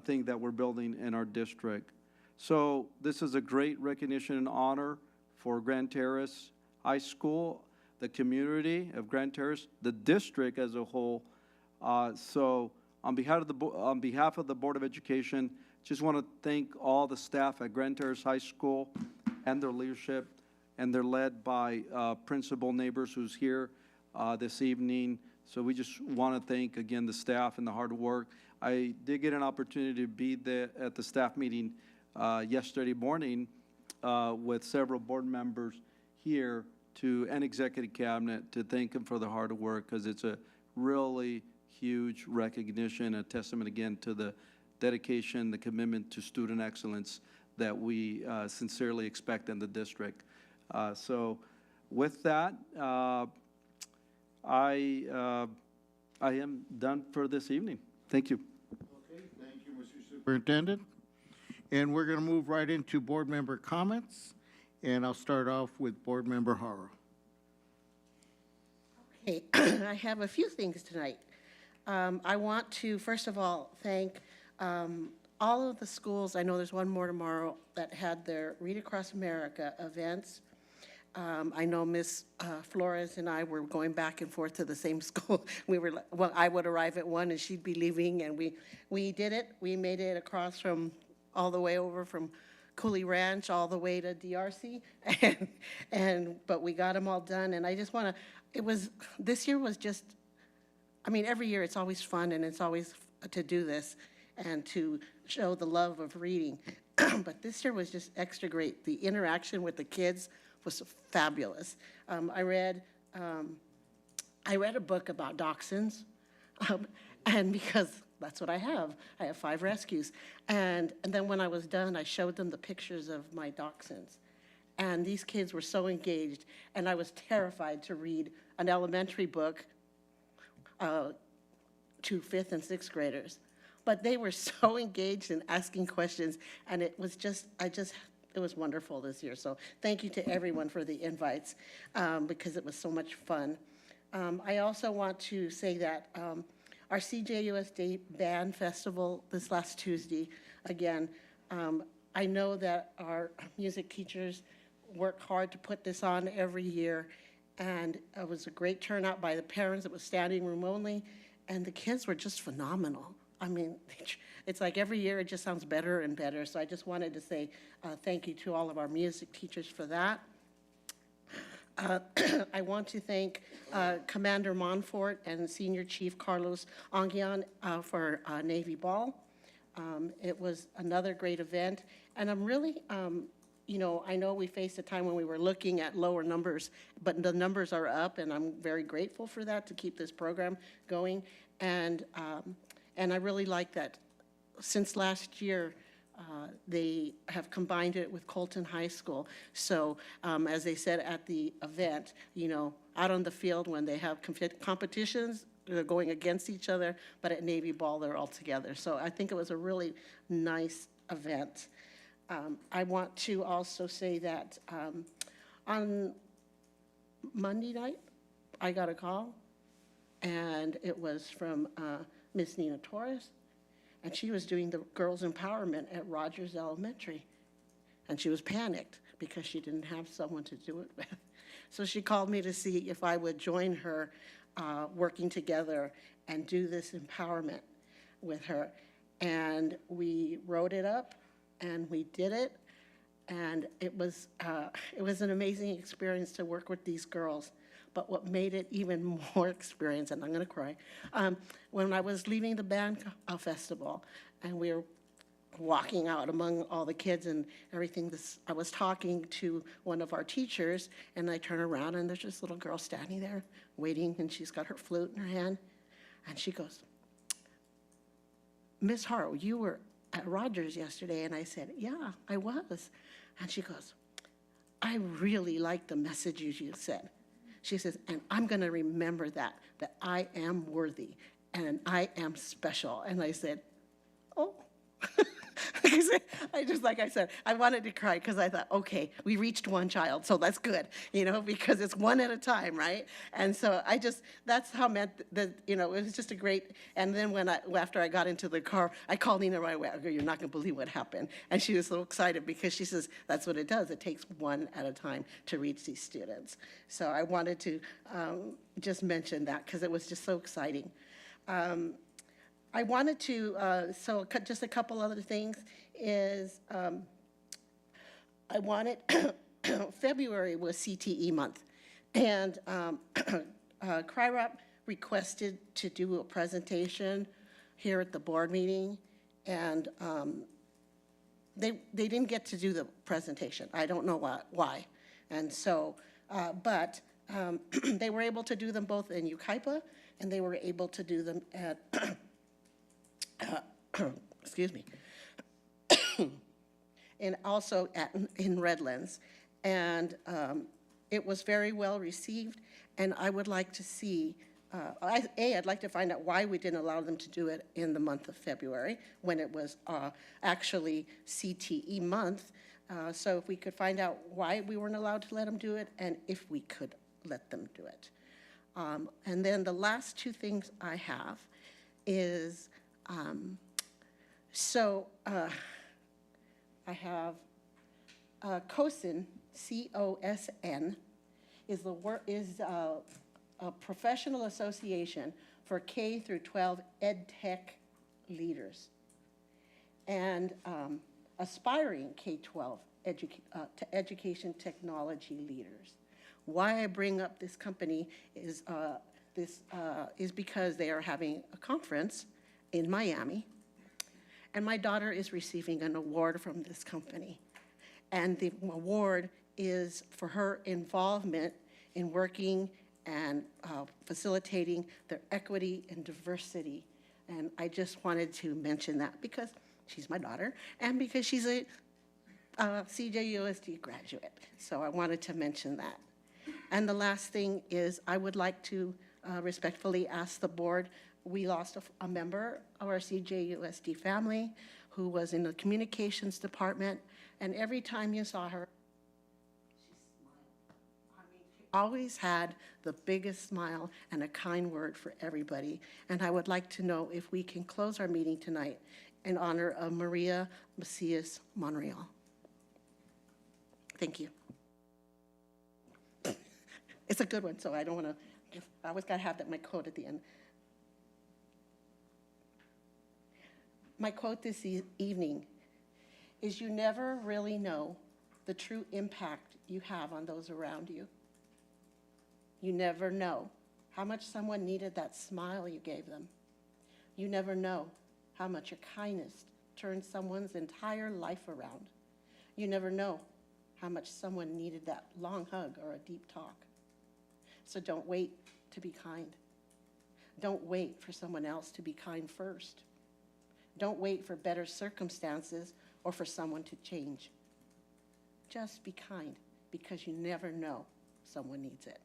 thing that we're building in our district. So this is a great recognition and honor for Grand Terrace High School, the community of Grand Terrace, the district as a whole. So on behalf of the Board of Education, just want to thank all the staff at Grand Terrace High School and their leadership, and they're led by Principal Neighbors, who's here this evening. So we just want to thank, again, the staff and the hard work. I did get an opportunity to be there at the staff meeting yesterday morning with several board members here and executive cabinet to thank them for the hard work, because it's a really huge recognition, a testament again to the dedication, the commitment to student excellence that we sincerely expect in the district. So with that, I am done for this evening. Thank you. Okay, thank you, Mr. Superintendent. And we're going to move right into board member comments. And I'll start off with Board Member Haro. Okay, I have a few things tonight. I want to, first of all, thank all of the schools. I know there's one more tomorrow that had their Read Across America events. I know Miss Flores and I were going back and forth to the same school. Well, I would arrive at one and she'd be leaving, and we did it. We made it across from, all the way over from Cooley Ranch all the way to DRC, but we got them all done. And I just want to, this year was just, I mean, every year it's always fun, and it's always to do this and to show the love of reading. But this year was just extra great. The interaction with the kids was fabulous. I read a book about dachshunds, and because that's what I have 5 rescues. And then when I was done, I showed them the pictures of my dachshunds. And these kids were so engaged, and I was terrified to read an elementary book to 5th and 6th graders. But they were so engaged in asking questions, and it was just, it was wonderful this year. So thank you to everyone for the invites, because it was so much fun. I also want to say that our CJUSD Band Festival this last Tuesday, again, I know that our music teachers work hard to put this on every year, and it was a great turnout by the parents. It was standing room only, and the kids were just phenomenal. I mean, it's like every year it just sounds better and better. So I just wanted to say thank you to all of our music teachers for that. I want to thank Commander Monfort and Senior Chief Carlos Anguian for Navy Ball. It was another great event, and I'm really, you know, I know we faced a time when we were looking at lower numbers, but the numbers are up, and I'm very grateful for that, to keep this program going. And I really like that since last year, they have combined it with Colton High School. So as they said at the event, you know, out on the field when they have competitions, they're going against each other, but at Navy Ball, they're all together. So I think it was a really nice event. I want to also say that on Monday night, I got a call, and it was from Miss Nina Torres. And she was doing the girls' empowerment at Rogers Elementary. And she was panicked because she didn't have someone to do it with. So she called me to see if I would join her working together and do this empowerment with her. And we wrote it up, and we did it. And it was an amazing experience to work with these girls. But what made it even more experience, and I'm going to cry, when I was leaving the band festival, and we were walking out among all the kids and everything, I was talking to one of our teachers, and I turn around, and there's this little girl standing there waiting, and she's got her flute in her hand, and she goes, "Miss Haro, you were at Rogers yesterday?" And I said, "Yeah, I was." And she goes, "I really liked the messages you said." She says, "And I'm going to remember that I am worthy and I am special." And I said, "Oh." I wanted to cry because I thought, okay, we reached one child, so that's good, you know, because it's one at a time, right? And so that's how meant that, you know, it was just a great, and then after I got into the car, I called Nina right away. I go, "You're not going to believe what happened." And she was so excited because she says, that's what it does. It takes one at a time to reach these students. So I wanted to just mention that because it was just so exciting. I wanted to, just a couple other things is, I wanted, February was CTE month, and CRIRAP requested to do a presentation here at the board meeting, and they didn't get to do the presentation. I don't know why. And so, but they were able to do them both in Yucaipa, and they were able to do them at, excuse me, and also in Redlands. And it was very well received, and I would like to see, I'd like to find out why we didn't allow them to do it in the month of February, when it was actually CTE month. So if we could find out why we weren't allowed to let them do it, and if we could let them do it. And then the last two things I have is, I have COSN, C-O-S-N, is a professional association for K through 12 ed tech leaders and aspiring K-12 education technology leaders. Why I bring up this company is because they are having a conference in Miami, and my daughter is receiving an award from this company. And the award is for her involvement in working and facilitating their equity and diversity. And I just wanted to mention that because she's my daughter and because she's a CJUSD graduate. So I wanted to mention that. And the last thing is I would like to respectfully ask the board, we lost a member of our CJUSD family who was in the communications department, and every time you saw her, she always had the biggest smile and a kind word for everybody. And I would like to know if we can close our meeting tonight in honor of Maria Macias Monreal. Thank you. It's a good one, so I don't want to, I always got to have that, my quote at the end. My quote this evening is, you never really know the true impact you have on those around you. You never know how much someone needed that smile you gave them. You never know how much your kindness turned someone's entire life around. You never know how much someone needed that long hug or a deep talk. So don't wait to be kind. Don't wait for someone else to be kind first. Don't wait for better circumstances or for someone to change. Just be kind, because you never know someone needs it.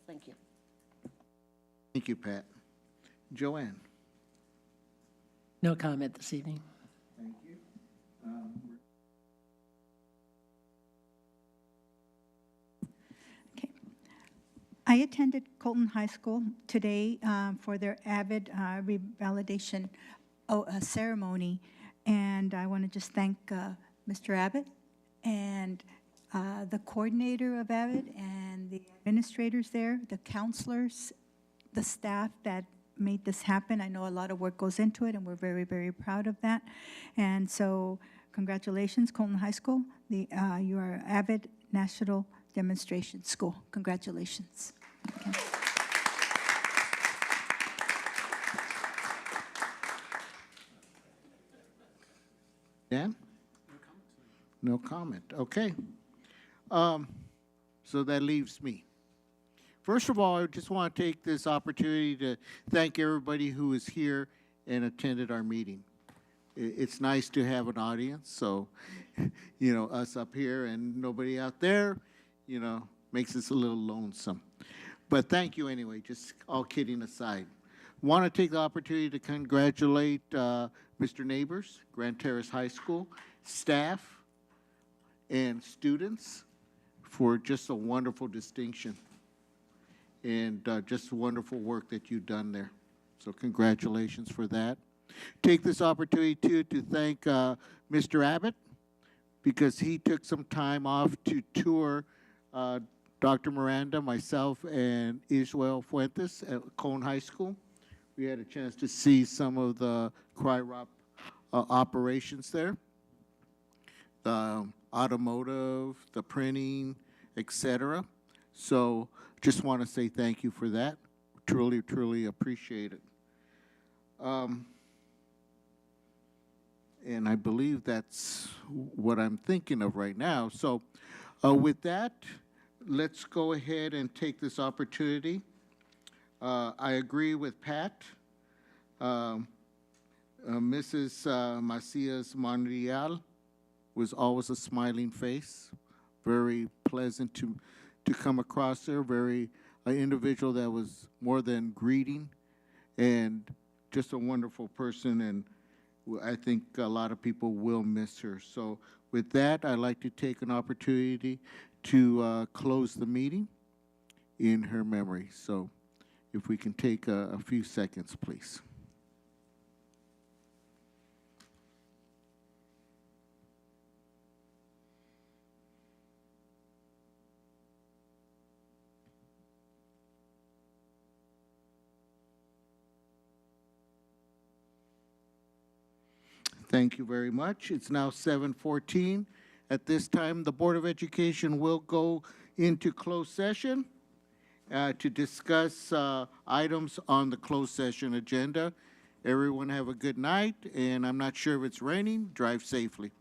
Thank you. Thank you, Pat. Joanne. No comment this evening. Thank you. I attended Colton High School today for their AVID revalidation ceremony, and I want to just thank Mr. Abbott and the coordinator of AVID and the administrators there, the counselors, the staff that made this happen. I know a lot of work goes into it, and we're very, very proud of that. And so congratulations, Colton High School. You are AVID National Demonstration School. Congratulations. Okay. Dan? No comment. Okay. So that leaves me. First of all, I just want to take this opportunity to thank everybody who is here and attended our meeting. It's nice to have an audience, so, you know, us up here and nobody out there, you know, makes us a little lonesome. But thank you anyway, just all kidding aside. Want to take the opportunity to congratulate Mr. Neighbors, Grand Terrace High School, staff, and students for just a wonderful distinction and just wonderful work that you've done there. So congratulations for that. Take this opportunity too to thank Mr. Abbott, because he took some time off to tour Dr. Miranda, myself, and Israel Fuentes at Cone High School We had a chance to see some of the CRY-ROP operations there. The automotive, the printing, etc. So just want to say thank you for that. Truly, truly appreciate it. And I believe that's what I'm thinking of right now. So with that, let's go ahead and take this opportunity. I agree with Pat. Mrs. Macias Monreal was always a smiling face, very pleasant to come across there, very an individual that was more than greeting, and just a wonderful person, and I think a lot of people will miss her. So with that, I'd like to take an opportunity to close the meeting in her memory. So if we can take a few seconds, please. Thank you very much. It's now 7:14. At this time, the Board of Education will go into closed session to discuss items on the closed session agenda. Everyone have a good night, and I'm not sure if it's raining. Drive safely.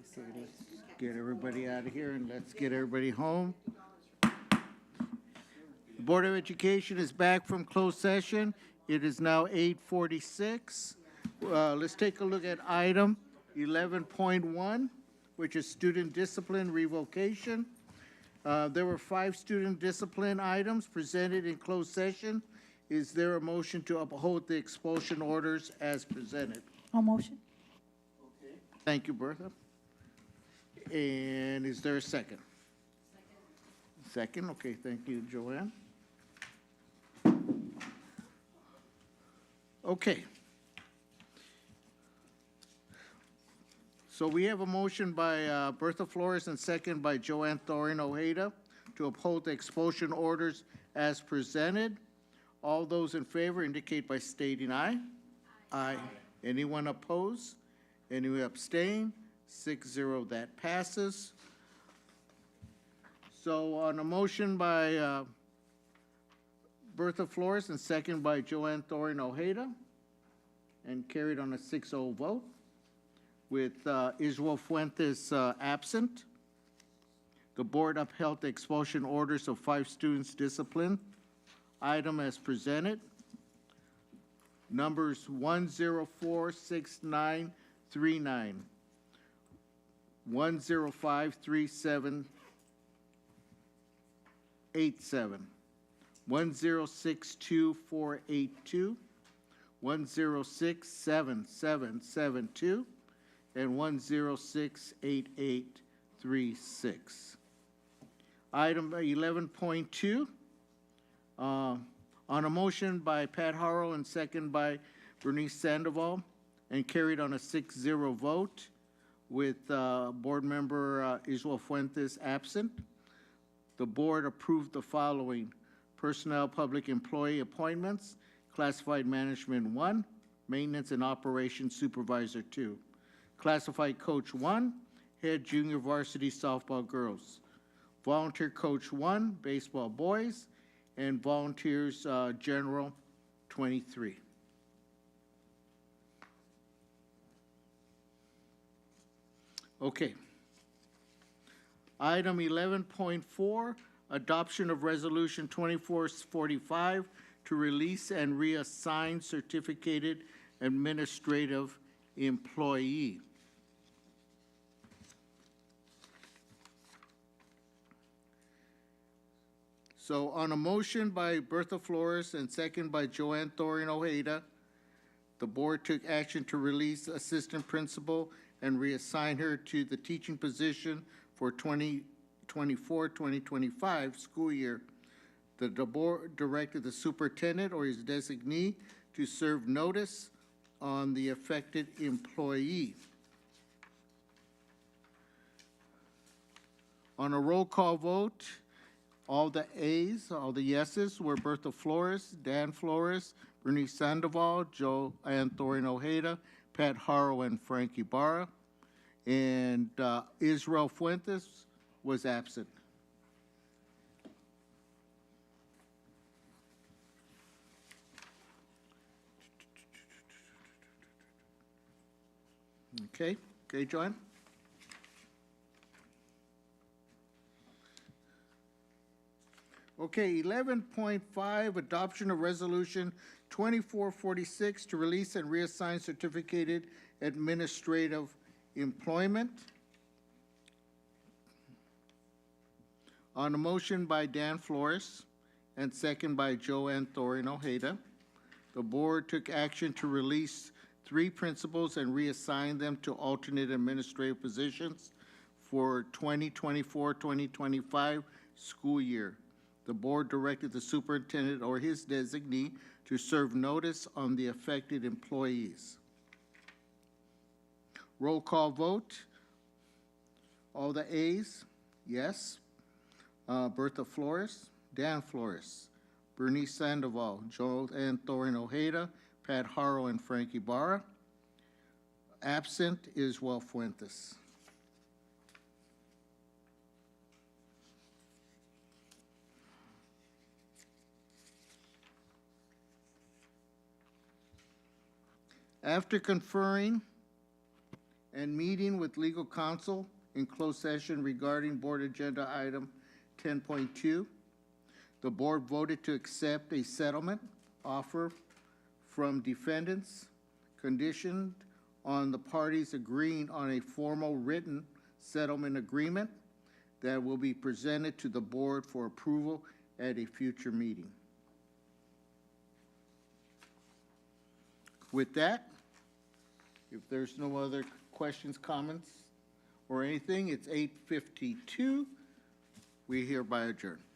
So let's get everybody out of here and let's get everybody home. The Board of Education is back from closed session. It is now 8:46. Let's take a look at item 11.1, which is student discipline revocation. There were 5 student discipline items presented in closed session. Is there a motion to uphold the expulsion orders as presented? I'll motion. Thank you, Bertha. And is there a second? Second, okay, thank you, Joanne. Okay. So we have a motion by Bertha Flores and second by Joanne Thorin Ojeda to uphold the expulsion orders as presented. All those in favor indicate by stating aye. Aye. Anyone oppose? Anyone abstain? 6-0, that passes. So on a motion by Bertha Flores and second by Joanne Thorin Ojeda, and carried on a 6-0 vote, with Israel Fuentes absent, the board upheld the expulsion orders of 5 students disciplined. Item as presented. Numbers 1046939, 1053787, 1062482, 1067772, and 1068836. Item 11.2, on a motion by Pat Harrell and second by Bernice Sandoval, and carried on a 6-0 vote, with board member Israel Fuentes absent. The board approved the following: personnel public employee appointments, classified management 1, maintenance and operations supervisor 2, classified coach 1, head junior varsity softball girls, volunteer coach 1, baseball boys, and volunteers general 23. Okay. Item 11.4, adoption of resolution 2445 to release and reassign certificated administrative employee. So on a motion by Bertha Flores and second by Joanne Thorin Ojeda, the board took action to release assistant principal and reassign her to the teaching position for 2024-2025 school year. The board directed the superintendent or his designee to serve notice on the affected employee. On a roll call vote, all the ayes, all the yeses were Bertha Flores, Dan Flores, Bernice Sandoval, Joanne Thorin Ojeda, Pat Harrell, and Frank Ibarra. And Israel Fuentes was absent. Okay, Joanne? Okay, 11.5, adoption of resolution 2446 to release and reassign certificated administrative employment. On a motion by Dan Flores and second by Joanne Thorin Ojeda, the board took action to release 3 principals and reassign them to alternate administrative positions for 2024-2025 school year. The board directed the superintendent or his designee to serve notice on the affected employees. Roll call vote. All the ayes, yes. Bertha Flores, Dan Flores, Bernice Sandoval, Joanne Thorin Ojeda, Pat Harrell, and Frank Ibarra. Absent is Israel Fuentes. After conferring and meeting with legal counsel in closed session regarding board agenda item 10.2. The board voted to accept a settlement offer from defendants conditioned on the parties agreeing on a formal written settlement agreement that will be presented to the board for approval at a future meeting. With that, if there's no other questions, comments, or anything, it's 8:52. We hereby adjourn.